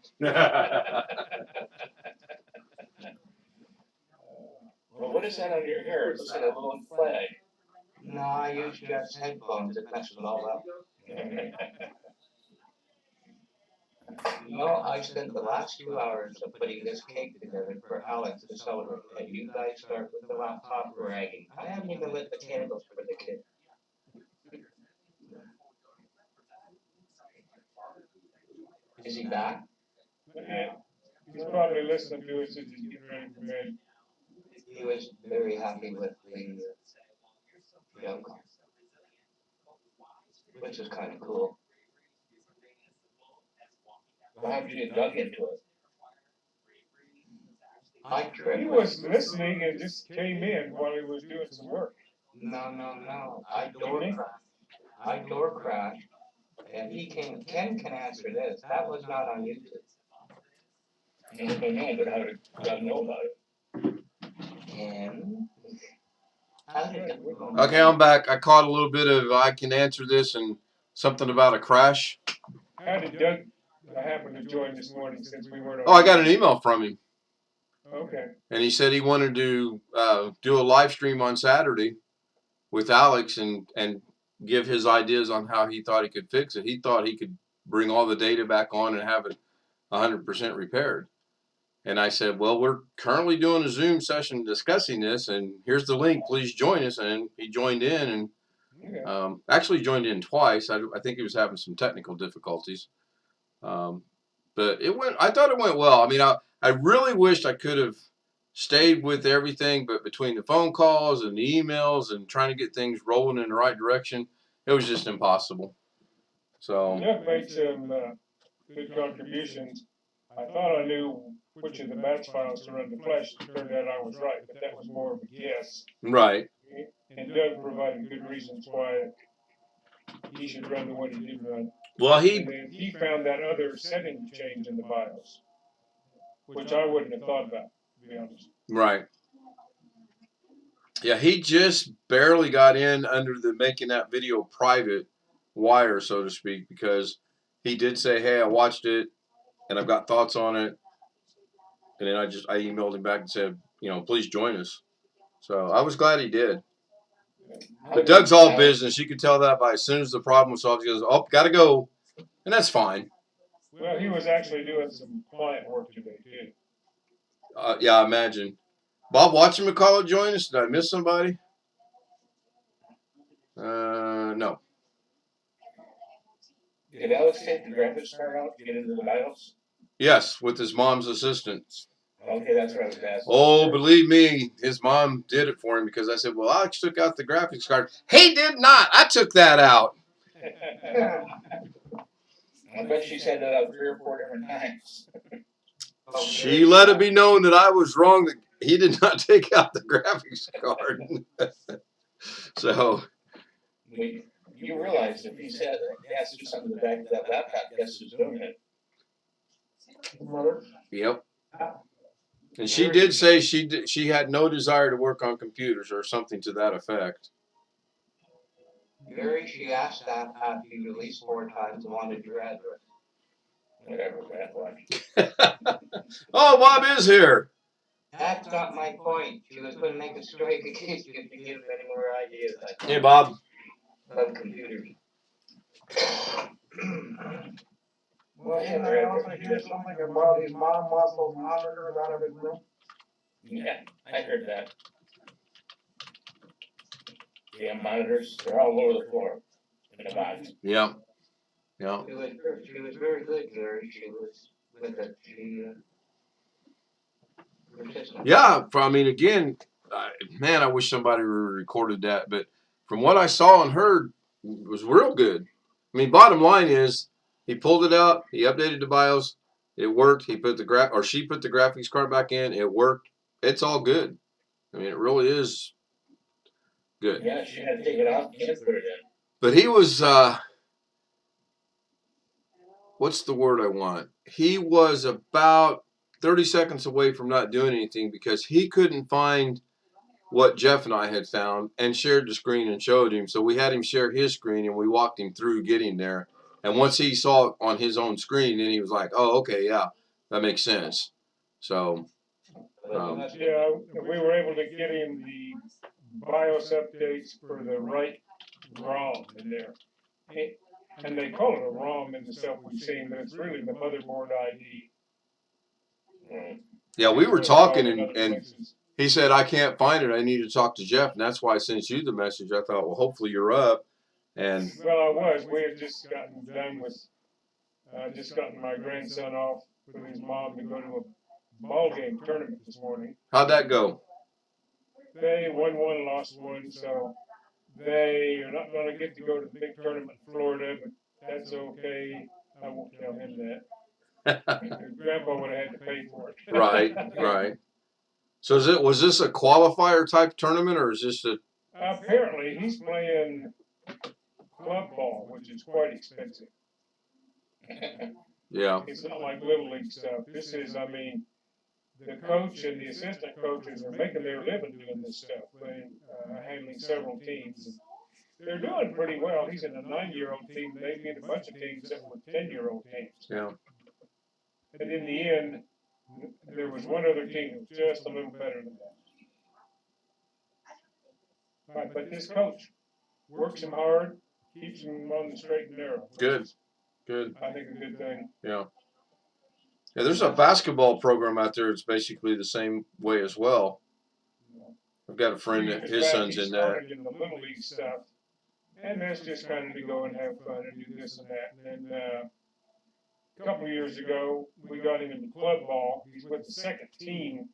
Well, what is that on your hair? It looks like a little flag. No, I use Jeff's headphones to mess it all up. You know, I spent the last 2 hours of putting this cake together for Alex to celebrate, and you guys start with the laptop bragging. I haven't even lit the candles for the kid. Is he back? Yeah. He's probably listening to us as he's getting ready for bed. He was very happy with the outcome, which is kind of cool. Well, how did you get dug into it? I He tripped. was listening and just came in while he was doing some work. No. I door crashed, and he came. Ken can answer this. That was not on YouTube. I know, but how did God know about it? Ken, how did it go? Okay, I'm back. I caught a little bit of I can answer this and something about a crash. how did Doug happen to join this morning since we weren't on? Oh, I got an email from him, Okay. and he said he wanted to do a live stream on Saturday with Alex and give his ideas on how he thought he could fix it. He thought he could bring all the data back on and have it 100% repaired. And I said, well, we're currently doing a Zoom session discussing this, and here's the link. Please join us. And he joined in, and Okay. actually joined in twice. I think he was having some technical difficulties, but it went. I thought it went well. I mean, I really wished I could have stayed with everything, but between the phone calls and the emails and trying to get things rolling in the right direction, it was just impossible. So Doug made some good contributions. I thought I knew which of the batch files to run to Flash. It turned out I was right, but that was more of a guess. right, And Doug provided good reasons why he should run the one he did run. well And then he found that other setting change in the BIOS, which I wouldn't have thought about, to be honest. right. Yeah, he just barely got in under the making that video private wire, so to speak, because he did say, hey, I watched it and I've got thoughts on it. And then I emailed him back and said, please join us. So I was glad he did. But Doug's all business. You could tell that by as soon as the problem was solved, he goes, oh, gotta go. And that's fine. Well, he was actually doing some client work today, too. Yeah, I imagine. Bob Watson McCullough join us? Did I miss somebody? No. Did Alex take the graphics card out to get into the BIOS? Yes, with his mom's assistance. Okay, that's what I was asking. Oh, believe me, his mom did it for him because I said, well, Alex took out the graphics card. He did not. I took that out. I bet she said that out 3 or 4 different times. She let it be known that I was wrong, that he did not take out the graphics card. So. You realize if he said he has to do something to the back of that laptop, guess who's doing it? Mother. Yep. And she did say she had no desire to work on computers or something to that effect. Gary, she asked that after you released 4 times and wanted your address. Whatever, bad one. Oh, Bob is here. That's not my point. She was going to make a strike against you if you give any more ideas. Hey, Bob. About computers. Well, isn't there also hear something about his mom wants those monitors out of his room? Yeah, I heard that. Damn monitors, they're all over the floor in the box. Yeah. Yeah. She was very good, Gary. She was with it. She persistent. Yeah. I mean, again, man, I wish somebody recorded that. But from what I saw and heard, it was real good. I mean, bottom line is, he pulled it out. He updated the BIOS. It worked. He put she put the graphics card back in. It worked. It's all good. I mean, it really is good. Yeah, she had to take it out and put it in. But he was, what's the word I want? He was about 30 seconds away from not doing anything because he couldn't find what Jeff and I had found and shared the screen and showed him. So we had him share his screen and we walked him through getting there. And once he saw it on his own screen, then he was like, oh, okay, yeah, that makes sense. So. Yeah, we were able to get him the BIOS updates for the right ROM in there. And they call it a ROM in the stuff we've seen, but it's really the motherboard ID. Yeah, we were talking and he said, I can't find it. I need to talk to Jeff. And that's why I sent you the message. I thought, well, hopefully you're up. And well, I was. We had just gotten done with, just gotten my grandson off with his mom to go to a ball game tournament this morning. How'd that go? They won one, lost one, so they are not going to get to go to the big tournament in Florida, but that's okay. I won't tell him that. Grandpa would have had to pay for it. Right, right. So was this a qualifier type tournament or is this a? Apparently, he's playing club ball, which is quite expensive. Yeah. It's not like Little League stuff. This is, I mean, the coach and the assistant coaches are making their living doing this stuff, playing, handling several teams. they're doing pretty well. He's in a 9-year-old team. They beat a bunch of teams that were 10-year-old teams. Yeah. And in the end, there was one other team that was just a little better than that. But this coach works him hard, keeps him on the straight and narrow. Good. Good. I think a good thing. Yeah. Yeah, there's a basketball program out there. It's basically the same way as well. I've got a friend that his son's in that. Started in the little league stuff, and that's just kind of to go and have fun and do this and that. And a couple of years ago, we got him into club ball. He's with the second team.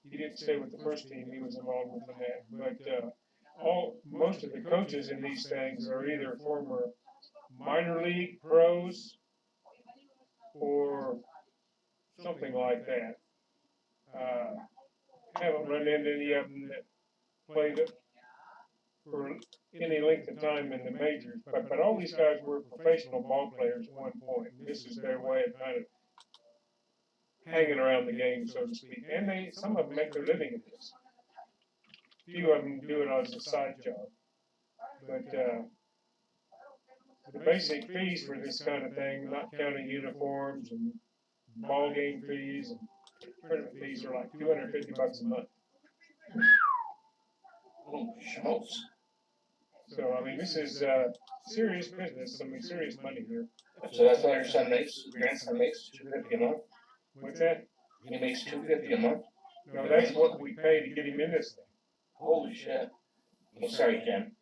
He didn't stay with the first team. He was involved with that. But most of the coaches in these things are either former minor league pros or something like that. Haven't run into any of them that played it for any length of time in the majors, but all these guys were professional ball players at one point. This is their way of kind of hanging around the game, so to speak. And some of them make their living at this. A few of them do it as a side job. But the basic fees for this kind of thing, not counting uniforms and ball game fees and tournament fees, are like $250 a month. Oh, schmaltz. So I mean, this is serious business. I mean, serious money here. So that's what your son makes, grandson makes, $250 a month? What's that? He makes $250 a month? No, that's what we pay to get him in this thing. Holy shit. I'm sorry, Ken.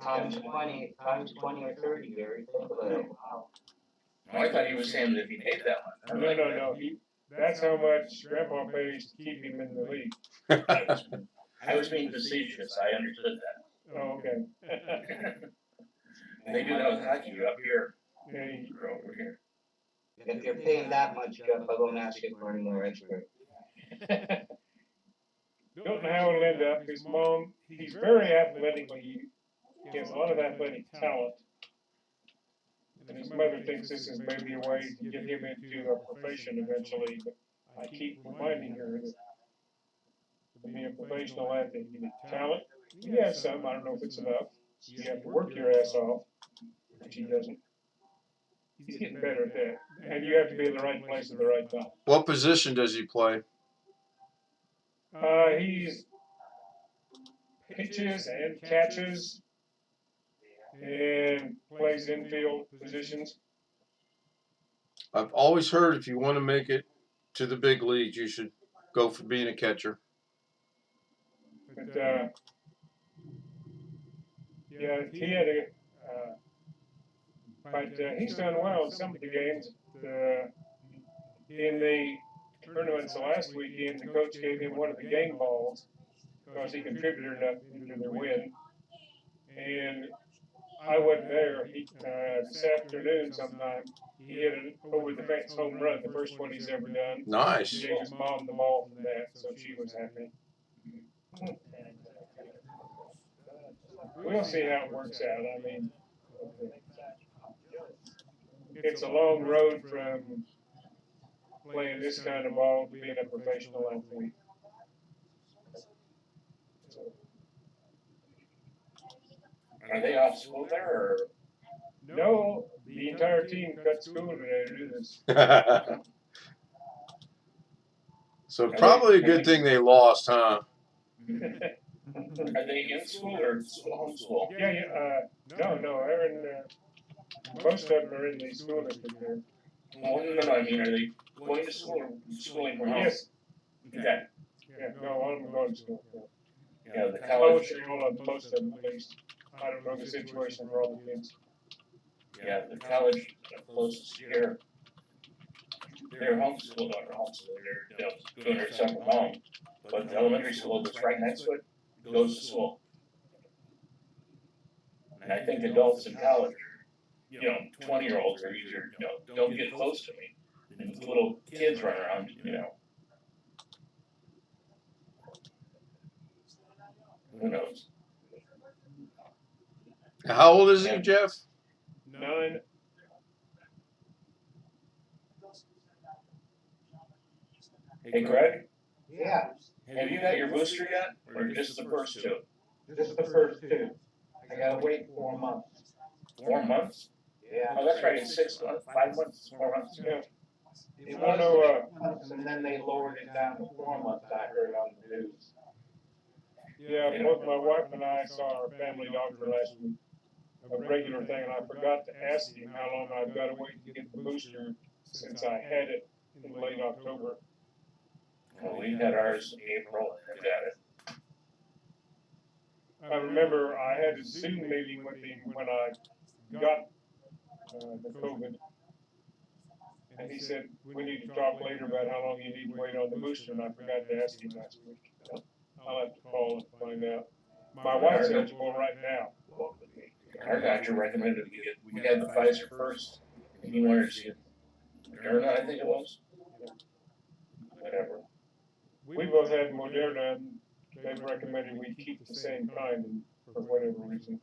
Times 20 or 30, Gary. Think about it. Wow. Oh, I thought he was saying that if he paid that much. No. That's how much Grandpa pays to keep him in the league. I was being facetious, I understood that. Oh, okay. They do that with hockey up here, Yeah, or over here. If you're paying that much, Jeff, I won't ask you for any more expert. don't know how it'll end up. His mom, he's very athletically, he has a lot of athletic talent. And his mother thinks this is maybe a way to get him into a profession eventually, but I keep reminding her that to be a professional athlete, you need talent. He has some, I don't know if it's enough. You have to work your ass off, which he doesn't. He's getting better at that. And you have to be in the right place at the right time. What position does he play? He's pitches and catches and plays infield positions. I've always heard if you want to make it to the big leagues, you should go for being a catcher. But yeah, he had a. But he's done well in some of the games. In the tournaments last weekend, the coach gave him one of the game balls because he contributed enough into their win. And I wasn't there. This afternoon sometime, he hit an over the fence home run, the first one he's ever done. Nice. He gave his mom the ball from that, so she was happy. We'll see how it works out. I mean, it's a long road from playing this kind of ball to being a professional athlete. So, Are they off school there, or? no, the entire team cut school today to do this. So probably a good thing they lost, huh? Are they in school or home school? Yeah. No, they're in. Most of them are in the school district here. Well, no, I mean, are they going to school or schooling from home? Yes. Okay. Yeah. No, all of them go to school. Yeah, the college, Most of them, at least. I don't know the situation for all the kids. yeah, the college closest here, they're homeschooled or homeschooled, they're doing their stuff at home. But the elementary school that's right next to it goes to school. And I think adults in college, 20-year-olds are easier, don't get close to me. And little kids run around, Who knows? How old is he, Jeff? 9. Hey, Greg, Yeah. have you got your booster yet, or just the first two? This is the first two. I gotta wait 4 months. 4 months? Yeah. Oh, that's right, it's 6 months, 5 months, 4 months. Yeah. It I was know, 6 months, and then they lowered it down to 4 months, I heard on the news. Yeah, both my wife and I saw our family doctor last week. A regular thing, and I forgot to ask him how long I've got to wait to get the booster since I had it in late October. Well, we had ours in April and got it. I remember I had a Zoom meeting with him when I got the COVID. And he said, we need to talk later about how long you need to wait on the booster, and I forgot to ask him last week. I'll have to call and find out. My wife's eligible right now. Our doctor recommended we had the Pfizer first, and he wanted to get Moderna, I think it was. Whatever. We both had Moderna, and they've recommended we keep the same kind for whatever reason.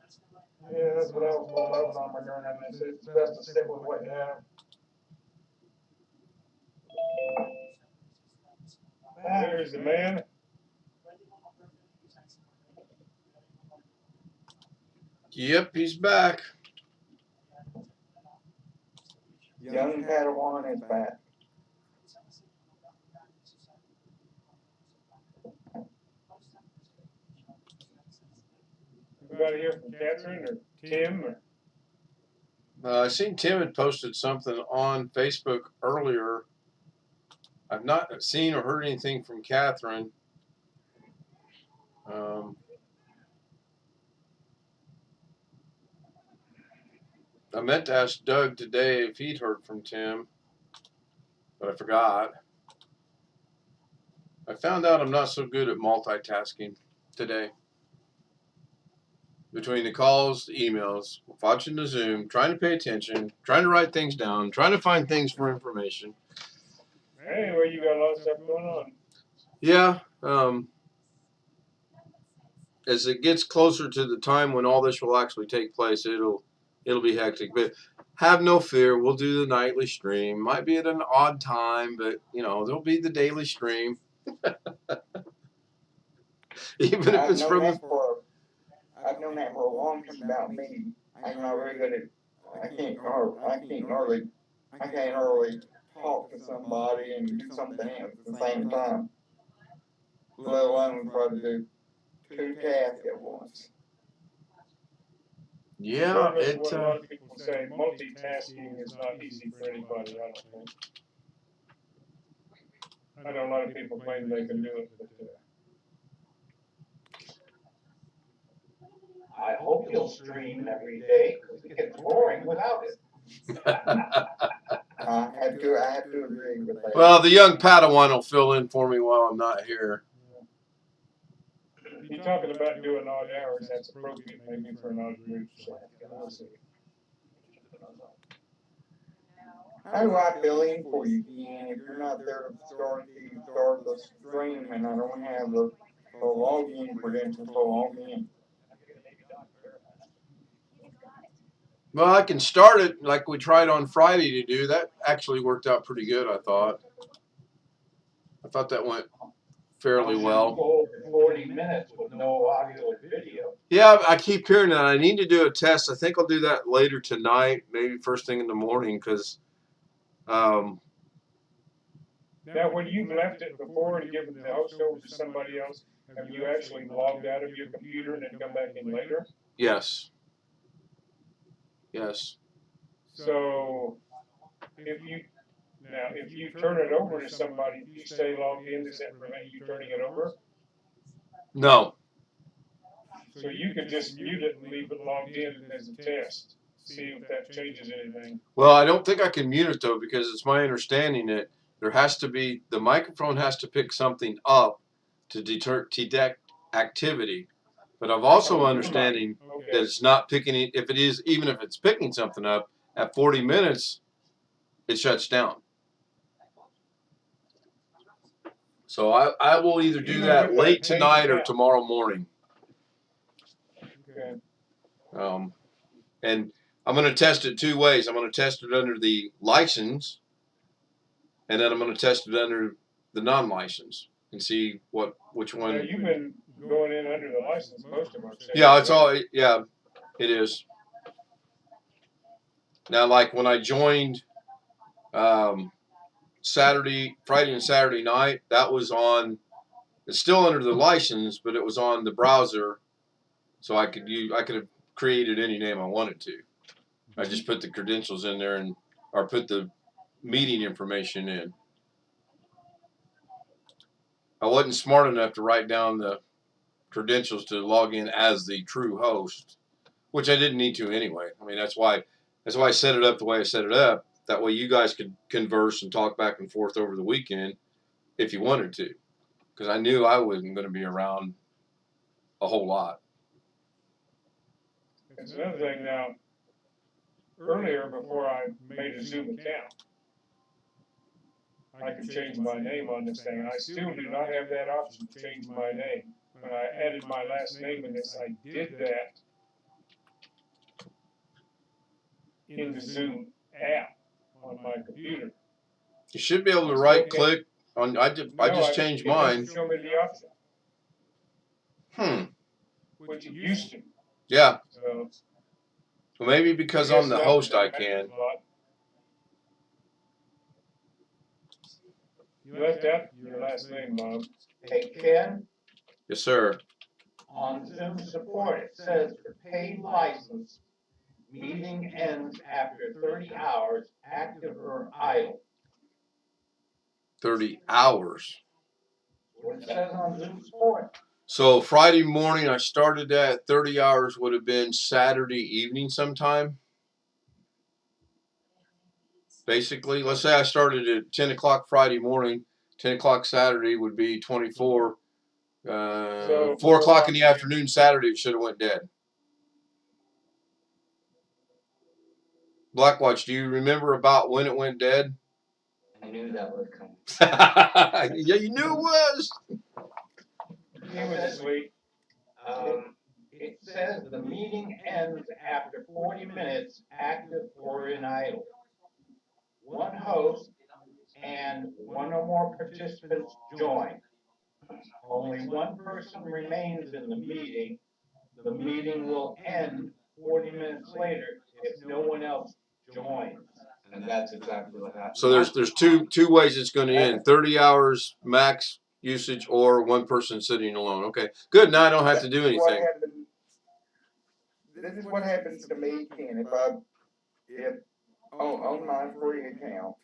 Yeah, that's what I was told. I was on Moderna, and they said it's best to stick with what you have. There's the man. Yep, he's back. Young Padawan is back. We got to hear from Catherine or Tim or. I seen Tim had posted something on Facebook earlier. I've not seen or heard anything from Catherine. I meant to ask Doug today if he'd heard from Tim, but I forgot. I found out I'm not so good at multitasking today. Between the calls, the emails, watching the Zoom, trying to pay attention, trying to write things down, trying to find things for information. Anyway, you got a lot of stuff going on. Yeah. As it gets closer to the time when all this will actually take place, it'll be hectic. But have no fear, we'll do the nightly stream. Might be at an odd time, but there'll be the daily stream. Even if it's from I've known that for a long time about me. I'm not very good at. I can't hardly talk to somebody and do something else at the same time. Let alone try to do 2 tasks at once. Yeah, What a lot of people say, multitasking is not easy for anybody, I don't think. I know a lot of people claim they can do it, but I hope you'll stream every day, because it gets boring without it. I have to agree with that. well, the young Padawan will fill in for me while I'm not here. if you're talking about doing odd hours, that's appropriate maybe for an odd group, so we'll see. How do I fill in for you, Ian, if you're not there to start the stream and I don't have the login credentials to log in? Well, I can start it like we tried on Friday to do. That actually worked out pretty good, I thought. I thought that went fairly well. Go 40 minutes with no audio or video. Yeah, I keep hearing that. I need to do a test. I think I'll do that later tonight, maybe first thing in the morning, because Now, when you've left it before and given the host over to somebody else, have you actually logged out of your computer and then come back in later? yes. Yes. So, if you turn it over to somebody, if you stay logged in, does that prevent you turning it over? No. So you could just mute it and leave it logged in as a test, see if that changes anything. Well, I don't think I can mute it though, because it's my understanding that there has to be, the microphone has to pick something up to detect activity. But I've also understanding that it's not picking it. If it is, even if it's picking something up at 40 minutes, it shuts down. So I will either do that late tonight or tomorrow morning. Okay. And I'm going to test it 2 ways. I'm going to test it under the license, and then I'm going to test it under the non-license and see which one. Now, you've been going in under the license, most of them say. Yeah, it's all. Yeah, it is. Now, like when I joined Friday and Saturday night, that was on. It's still under the license, but it was on the browser, so I could have created any name I wanted to. I just put the credentials in there or put the meeting information in. I wasn't smart enough to write down the credentials to log in as the true host, which I didn't need to anyway. I mean, that's why I set it up the way I set it up. That way you guys could converse and talk back and forth over the weekend if you wanted to, because I knew I wasn't going to be around a whole lot. It's another thing now, earlier before I made a Zoom account, I could change my name on this thing. I still do not have that option to change my name. When I added my last name in this, I did that in the Zoom app on my computer. You should be able to right click on. I just changed mine. It doesn't show me the option, which it used to. Yeah. So Well, maybe because I'm the host, I can. You left out your last name, Bob. Hey, Ken, Yes, sir. on Zoom support, it says for paid license, meeting ends after 30 hours, active or idle. 30 hours. What it says on Zoom support. So Friday morning I started that. 30 hours would have been Saturday evening sometime. Basically, let's say I started at 10 o'clock Friday morning. 10 o'clock Saturday would be 24. 4 o'clock in the afternoon Saturday it should have went dead. Blackwatch, do you remember about when it went dead? I knew that would come. Yeah, you knew it was. He was asleep. It says the meeting ends after 40 minutes, active or in idle. One host and one or more participants join. Only one person remains in the meeting. The meeting will end 40 minutes later if no one else joins. And that's exactly what happened. So there's two ways it's going to end. 30 hours max usage or one person sitting alone. Okay, good. Now I don't have to do anything. This is what happens to me, Ken, if on my free account,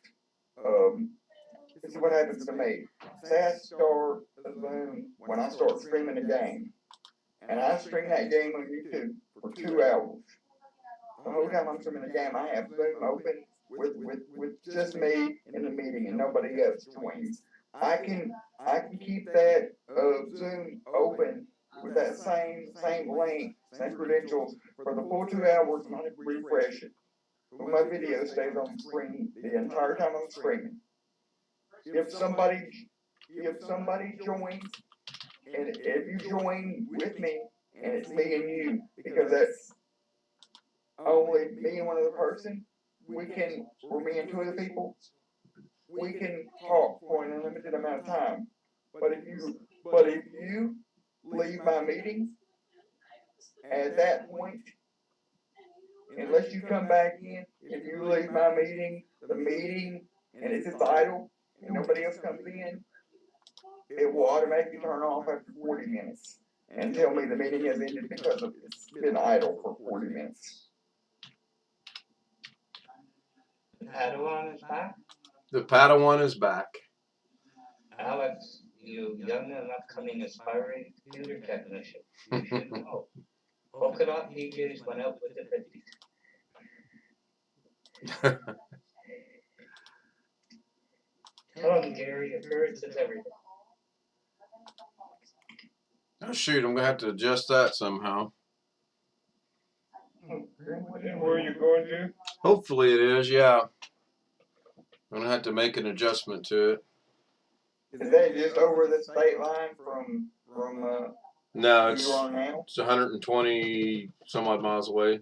this is what happens to me. Say I start a Zoom when I start streaming a game, and I stream that game on YouTube for 2 hours. The whole time I'm streaming the game, I have Zoom open with just me in the meeting and nobody else joins. I can keep that Zoom open with that same link, same credentials for the full 2 hours, and I refresh it. But my video stays on screen the entire time I'm streaming. If somebody joins, and if you join with me, and it's me and you, because that's only me and one other person, or me and 2 other people, we can talk for an unlimited amount of time. But if you leave my meeting, at that point, unless you come back in, if you leave my meeting, the meeting, and it's just idle, and nobody else comes in, it will automatically turn off after 40 minutes and tell me the meeting has ended because it's been idle for 40 minutes. Padawan is back. The Padawan is back. Alex, you young and upcoming aspiring computer technician, you should know. Polka Dot DJs went out with the 50s. Tell him, Gary, appearance is everything. Oh shoot, I'm gonna have to adjust that somehow. Where are you going to? Hopefully it is, yeah. I'm gonna have to make an adjustment to it. Is that just over the state line from No, where you are now? it's 120 some odd miles away.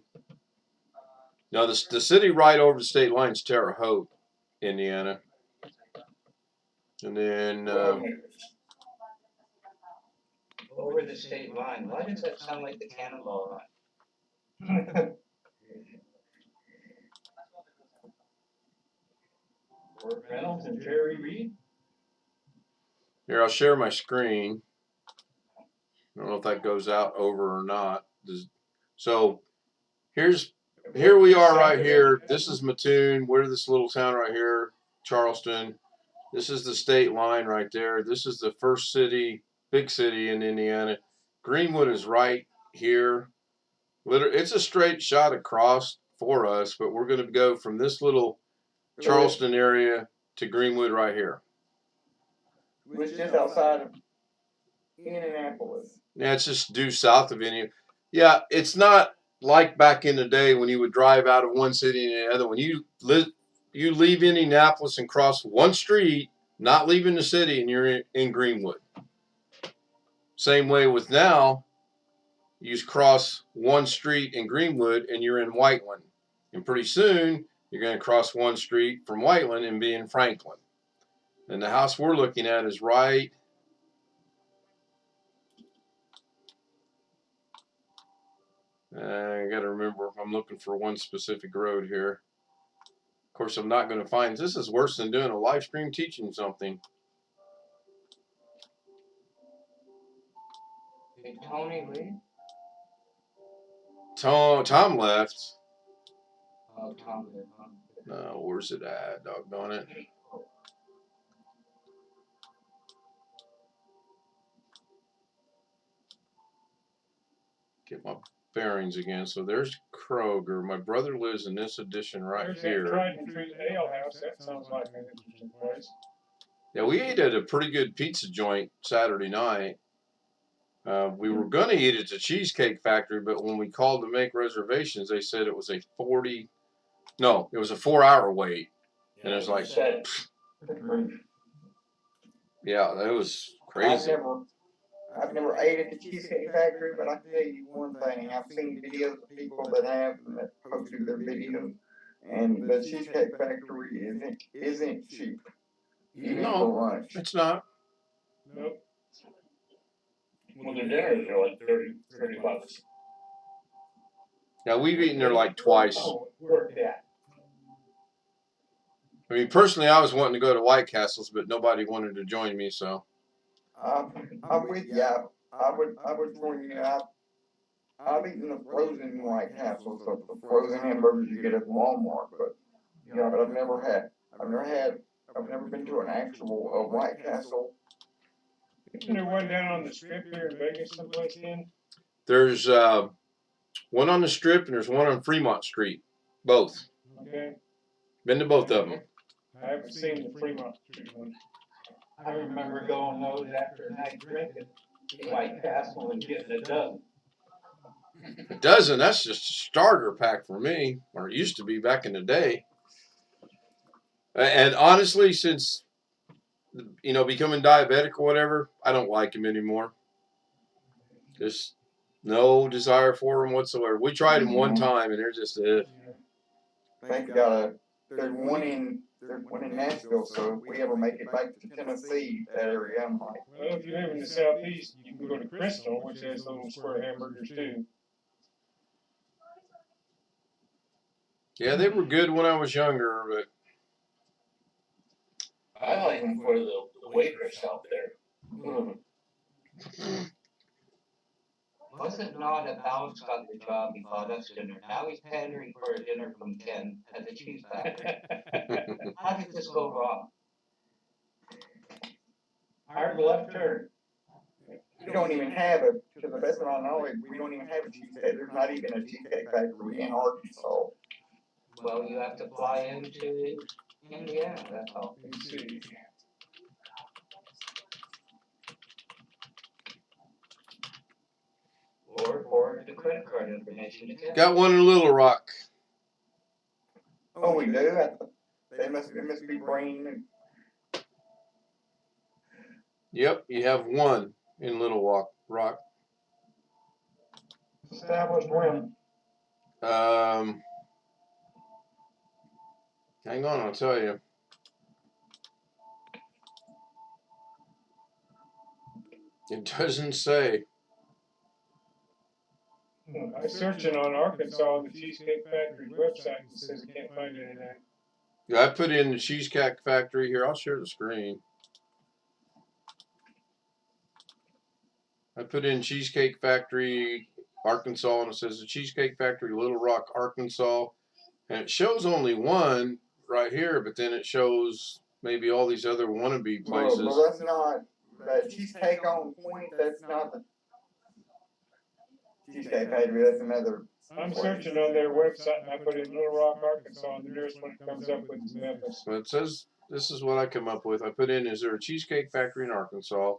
No, the city right over the state line is Terre Haute, Indiana. And then over the state line. Why does that sound like the Cannonball Run? Burt Reynolds and Jerry Reed? Here, I'll share my screen. I don't know if that goes out over or not. So here we are right here. This is Mattoon. We're this little town right here, Charleston. This is the state line right there. This is the first city, big city in Indiana. Greenwood is right here. It's a straight shot across for us, but we're going to go from this little Charleston area to Greenwood right here. Which is just outside of Indianapolis. Yeah, it's just due south of Indiana. Yeah, it's not like back in the day when you would drive out of one city to the other. When you leave Indianapolis and cross one street, not leaving the city, and you're in Greenwood. Same way with now, you just cross one street in Greenwood and you're in Whiteland. And pretty soon, you're going to cross one street from Whiteland and be in Franklin. And the house we're looking at is right. I got to remember if I'm looking for one specific road here. Of course, I'm not going to find. This is worse than doing a live stream teaching something. Did Tony leave? Tom left. Oh, Tom did. No, where's it at? Doggone it. Get my bearings again. So there's Kroger. My brother lives in this addition right There's here. that Tried and True Ale House. That sounds like an interesting place. Yeah, we ate at a pretty good pizza joint Saturday night. We were going to eat at the Cheesecake Factory, but when we called to make reservations, they said it was a 4-hour wait. And it was like, yeah, that was crazy. I've never ate at the Cheesecake Factory, but I can tell you one thing. I've seen videos of people that have and that posted their videos, and the Cheesecake Factory isn't cheap. Even for lunch. It's not. Nope. Well, their dinners are like 30 bucks. Yeah, we've eaten there like twice. Oh, work that. I mean, personally, I was wanting to go to White Castles, but nobody wanted to join me, so. I'm with you. I would join you. I've eaten the frozen White Castles, so the frozen hamburgers you get at Walmart, but I've never been to an actual White Castle. Isn't there one down on the strip here in Vegas someplace in? There's one on the Strip and there's one on Fremont Street. Both. Okay. Been to both of them. I haven't seen the Fremont Street one. I remember going those after a night drinking White Castle and getting a dozen. A dozen, that's just a starter pack for me, or it used to be back in the day. And honestly, since becoming diabetic or whatever, I don't like them anymore. Just no desire for them whatsoever. We tried them one time, and they're just I think there's one in Nashville, so if we ever make it back to Tennessee, that area, I'm like. Well, if you live in the southeast, you can go to Crystal, which has little square hamburgers too. yeah, they were good when I was younger, but I like them for the waitress out there. Wasn't not that Alex got the job, he bought us dinner. Now he's pandering for a dinner from Ken at the cheese factory. How did this go wrong? Hard left turn. We don't even have to the best of my knowledge, we don't even have a cheesecake. There's not even a Cheesecake Factory in Arkansas. Well, you have to fly into Indiana, that's all. Let's see. Or forward the credit card information to Ken. got one in Little Rock. Oh, we do? It must be brain. Yep, you have one in Little Rock. Established when? Hang on, I'll tell you. It doesn't say. I searching on Arkansas on the Cheesecake Factory's website and says I can't find anything. Yeah, I put in the Cheesecake Factory here. I'll share the screen. I put in Cheesecake Factory, Arkansas, and it says the Cheesecake Factory, Little Rock, Arkansas. And it shows only one right here, but then it shows maybe all these other wannabe places. Well, that's not, that Cheesecake on Point, that's not the Cheesecake Factory, that's another. I'm searching on their website and I put in Little Rock, Arkansas, and the nearest one it comes up with is Memphis. So it says, this is what I come up with. I put in, is there a Cheesecake Factory in Arkansas?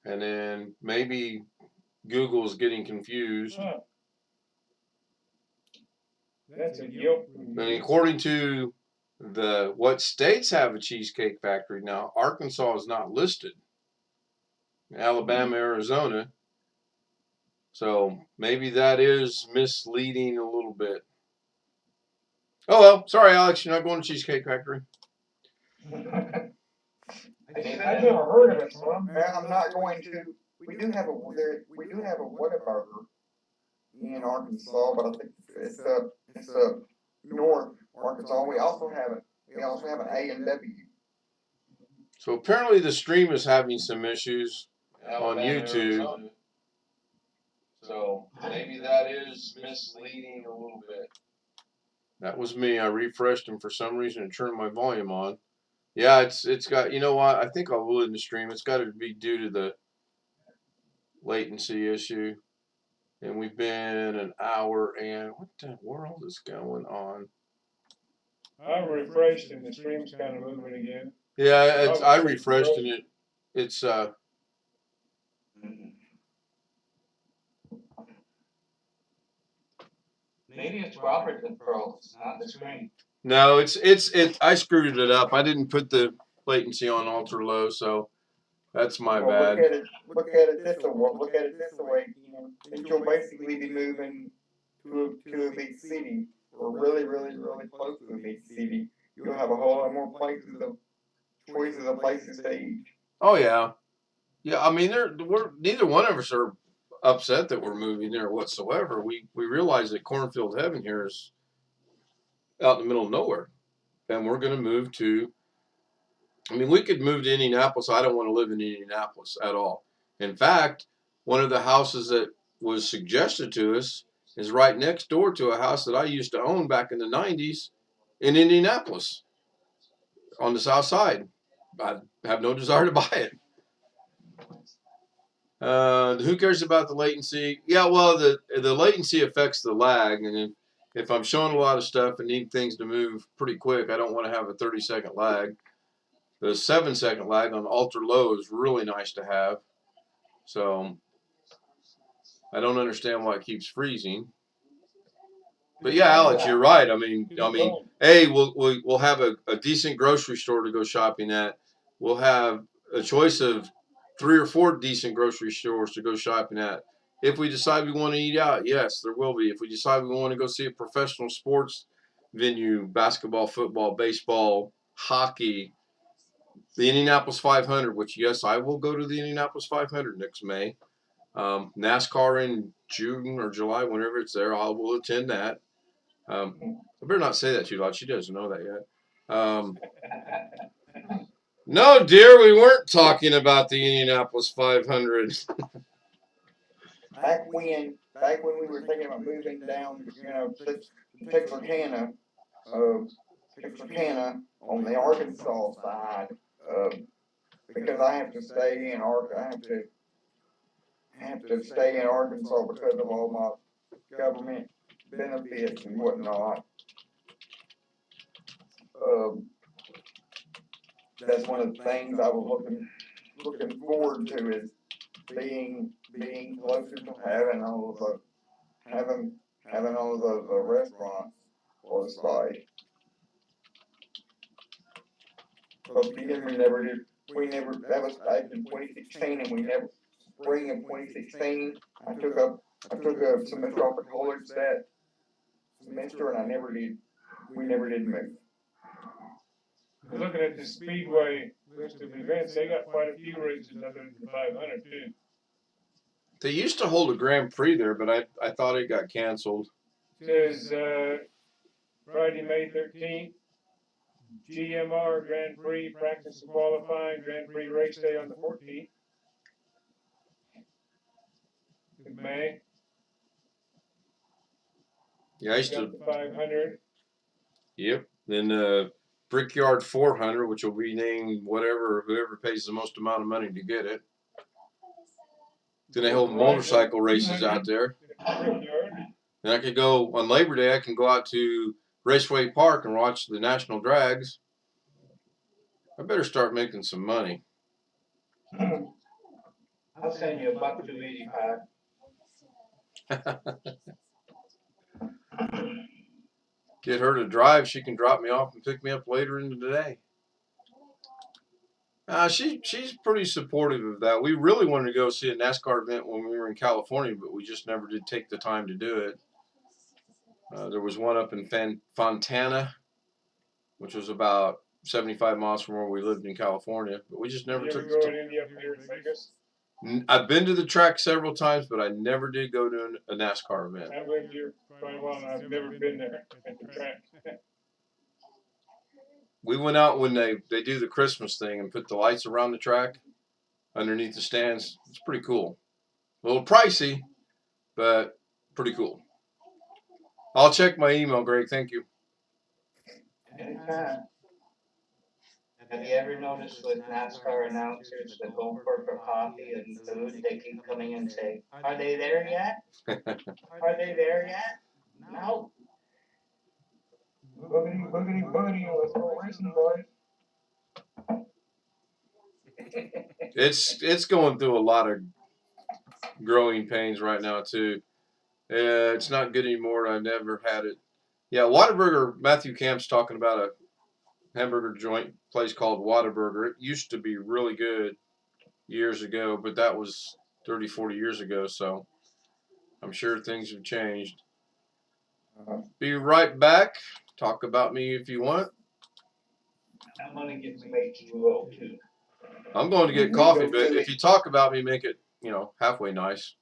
And then maybe Google's getting confused. Huh. That's a Yelp. And according to what states have a Cheesecake Factory now, Arkansas is not listed. Alabama, Arizona. So maybe that is misleading a little bit. Oh well, sorry Alex, you're not going to Cheesecake Factory. I've never heard of it, so I'm I'm not going to, we do have a Whataburger in Arkansas, but I think it's north Arkansas. We also have an A&W. So apparently the stream is having some issues on YouTube. So maybe that is misleading a little bit. That was me. I refreshed and for some reason it turned my volume on. Yeah, it's got, you know what? I think I will in the stream. It's got to be due to the latency issue. And we've been an hour and what the world is going on? I refreshed and the stream's kind of moving again. Yeah, I refreshed and it's maybe it's Robert controls, not the screen. no, I screwed it up. I didn't put the latency on ultra low, so that's my bad. Look at it this way. That you'll basically be moving to a big city, or really close to a big city. You'll have a whole lot more choices of places to eat. Oh yeah, yeah. I mean, neither one of us are upset that we're moving there whatsoever. We realize that cornfield heaven here is out in the middle of nowhere, and we're going to move to. I mean, we could move to Indianapolis. I don't want to live in Indianapolis at all. In fact, one of the houses that was suggested to us is right next door to a house that I used to own back in the 90s in Indianapolis on the south side. I have no desire to buy it. Who cares about the latency? Yeah, well, the latency affects the lag, and if I'm showing a lot of stuff and need things to move pretty quick, I don't want to have a 30-second lag. The 7-second lag on ultra low is really nice to have. So I don't understand why it keeps freezing. But yeah, Alex, you're right. I mean, hey, we'll have a decent grocery store to go shopping at. We'll have a choice of 3 or 4 decent grocery stores to go shopping at. If we decide we want to eat out, yes, there will be. If we decide we want to go see a professional sports venue, basketball, football, baseball, hockey, the Indianapolis 500, which, yes, I will go to the Indianapolis 500 next May. NASCAR in June or July, whenever it's there, I will attend that. I better not say that too loud. She doesn't know that yet. No, dear, we weren't talking about the Indianapolis 500. Back when we were thinking about moving down, to Texarkana on the Arkansas side, because I have to stay in Arkansas because of all my government benefits and whatnot. That's one of the things I was looking forward to is being closer to having all the restaurants for the site. Because that was back in 2016, and we never, spring of 2016, I took a semester off at college that semester, and we never did move. Looking at the Speedway list of events, they got quite a few races other than the 500 too. They used to hold a Grand Prix there, but I thought it got canceled. Says, Friday, May 13th, GMR Grand Prix practice and qualifying, Grand Prix race day on the 14th of May. Yeah, I used Got to. the 500. Yep. Then Brickyard 400, which will be named whoever pays the most amount of money to get it. Then they hold motorcycle races out there. Brickyard. And I could go on Labor Day. I can go out to Raceway Park and watch the national drags. I better start making some money. I'll send you $1,285. Get her to drive. She can drop me off and pick me up later in the day. She's pretty supportive of that. We really wanted to go see a NASCAR event when we were in California, but we just never did take the time to do it. There was one up in Fontana, which was about 75 miles from where we lived in California, but we just never You ever took go the in India up here in Vegas? time. I've been to the track several times, but I never did go to a NASCAR event. I've lived here quite a while and I've never been there at the track. We went out when they do the Christmas thing and put the lights around the track underneath the stands. It's pretty cool. A little pricey, but pretty cool. I'll check my email, Greg. Thank you. Anytime. Have you ever noticed with NASCAR announcers that go for coffee and food, they keep coming and say, "Are they there yet? Are they there yet?" No. Boogity, boogity, boogity, let's go racing, boys. It's going through a lot of growing pains right now too. It's not good anymore. I've never had it. Yeah, Whataburger. Matthew Camp's talking about a hamburger joint place called Whataburger. It used to be really good years ago, but that was 30, 40 years ago. So I'm sure things have changed. Be right back. Talk about me if you want. I'm gonna get some H2O too. I'm going to get coffee, but if you talk about me, make it halfway nice.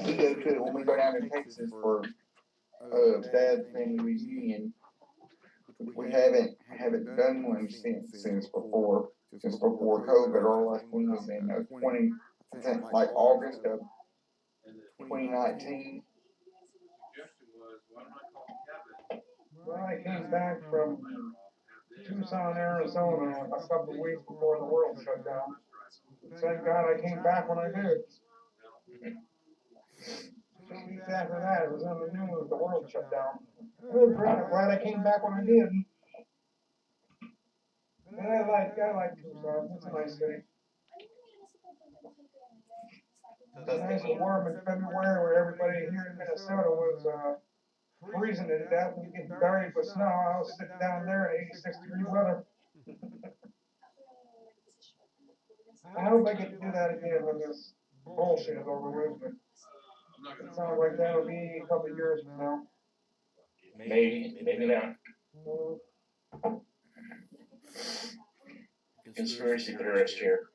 We go to, when we go down to Texas for Dad's family reunion, we haven't done one since before COVID. Our last one was in 20, I think like August of 2019. Well, I came back from Tucson, Arizona a couple of weeks before the world shut down. Thank God I came back when I did. 2 weeks after that, it was on the news, the world shut down. I'm glad I came back when I did. And I like Tucson, it's a nice city. It's nice and warm in February where everybody here in Minnesota was freezing to death and getting buried with snow. I was sitting down there in 86-degree weather. I hope I get to do that again when this bullshit is over with, but it sounds like that'll be a couple of years from now. Maybe not. Conspiracy theorist here.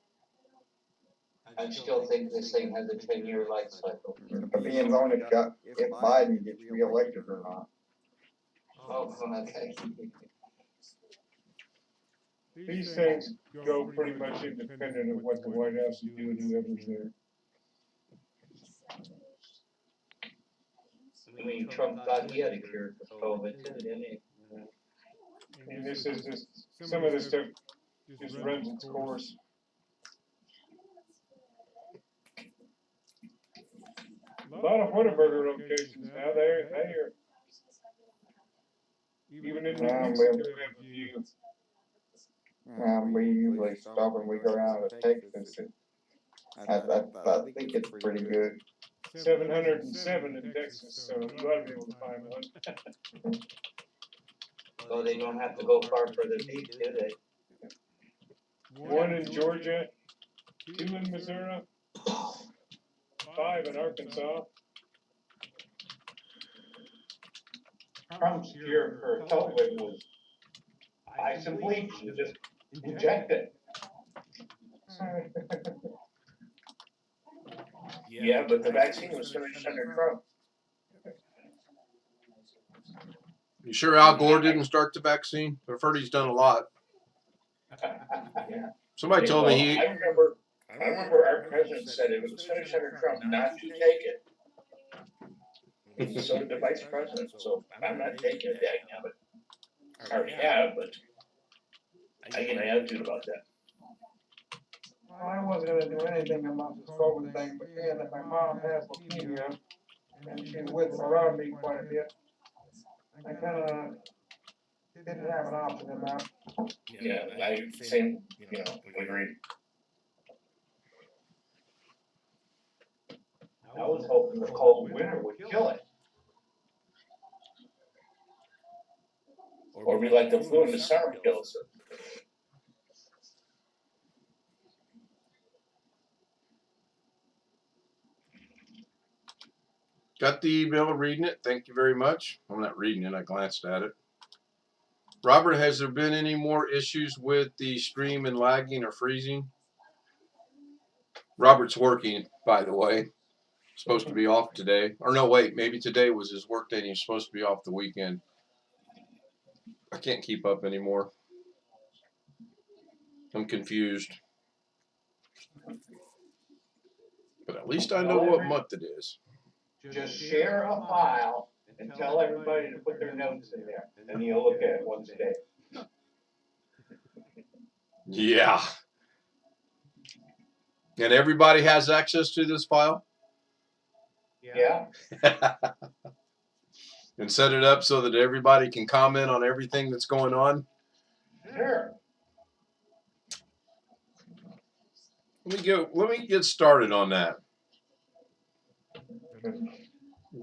I still think this thing has a 10-year life cycle. Depends on if Biden gets reelected or not. Oh, okay. These things go pretty much independent of what the White House is doing, whoever's there. I mean, Trump thought he had a cure for COVID too, didn't he? And this is just, some of this stuff just runs its course. A lot of Whataburger locations now, they're even in New Mexico, we have a few. We usually stop and we go down to Texas. I think it's pretty good. 707 in Texas, so you ought to be able to find one. Well, they don't have to go far for the beef, do they? One in Georgia, 2 in Missouri, 5 in Arkansas. Trump's cure for COVID was ice and bleach and just inject it. Yeah, but the vaccine was finished under Trump. You sure Al Gore didn't start the vaccine? I've heard he's done a lot. Somebody told me he. I remember our president said if it was finished under Trump, not to take it. And so did the vice president, so I'm not taking it yet, yeah, but I already have, but I get an attitude about that. I wasn't gonna do anything about this COVID thing, but being that my mom has leukemia, and she's with around me quite a bit, I kinda didn't have an option in that. Yeah, I same, agreed. I was hoping the cold winter would kill it. Or be like the flu in the summer kills it. Got the email, reading it. Thank you very much. I'm not reading it. I glanced at it. Robert, has there been any more issues with the stream and lagging or freezing? Robert's working, by the way. Supposed to be off today. Or no, wait. Maybe today was his work day and he's supposed to be off the weekend. I can't keep up anymore. I'm confused. But at least I know what month it is. Just share a file and tell everybody to put their notes in there, and then you'll look at it once a day. Yeah. And everybody has access to this file? Yeah? And set it up so that everybody can comment on everything that's going on? Sure. Let me get started on that.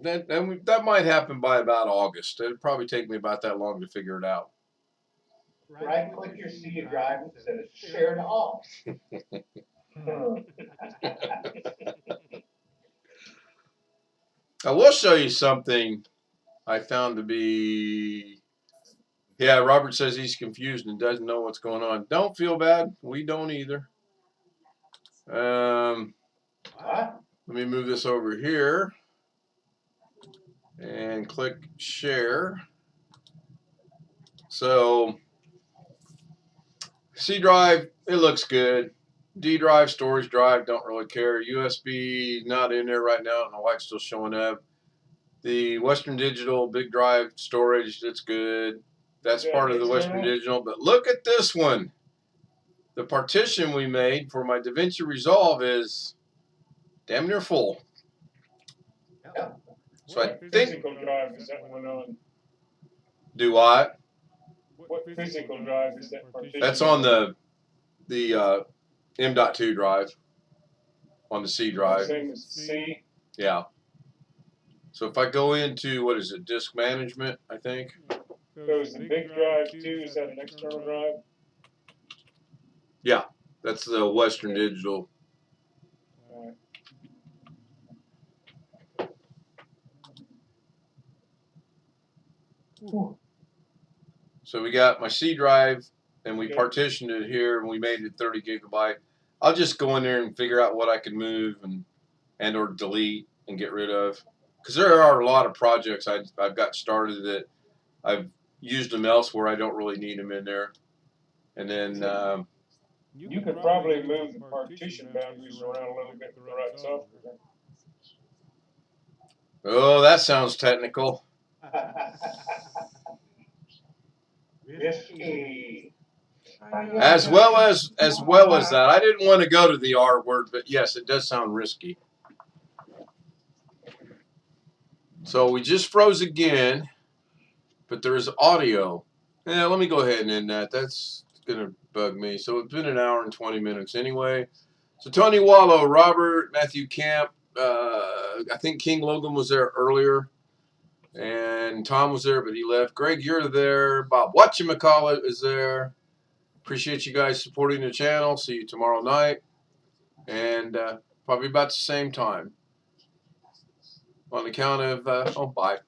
That might happen by about August. It'd probably take me about that long to figure it out. Right click your C drive and says share to all. I will show you something I found to be. Yeah, Robert says he's confused and doesn't know what's going on. Don't feel bad. We don't either. What? Let me move this over here and click share. So C drive, it looks good. D drive, storage drive, don't really care. USB not in there right now. I don't know why it's still showing up. The Western Digital big drive storage, it's good. That's part of the Western Digital. But look at this one. The partition we made for my DaVinci Resolve is damn near full. Yeah. So I What think. physical drive is that one on? Do what? What physical drive is that partition? That's on the M.2 drive. On the C drive. Same as C. Yeah. So if I go into, what is it, disk management, I think. So is the big drive too, is that an external drive? Yeah, that's the Western Digital. So we got my C drive, and we partitioned it here, and we made it 30 gigabyte. I'll just go in there and figure out what I can move and or delete and get rid of. Because there are a lot of projects I've got started that I've used them elsewhere. I don't really need them in there. And then You could probably move the partition boundaries around a little bit with the right software. oh, that sounds technical. Risky. As well as that, I didn't want to go to the R word, but yes, it does sound risky. So we just froze again, but there is audio. Yeah, let me go ahead and end that. That's gonna bug me. So it's been an hour and 20 minutes anyway. So Tony Wallow, Robert, Matthew Camp, I think King Logan was there earlier, and Tom was there, but he left. Greg, you're there. Bob Whatchamacallit is there. Appreciate you guys supporting the channel. See you tomorrow night, and probably about the same time. On the count of, bye.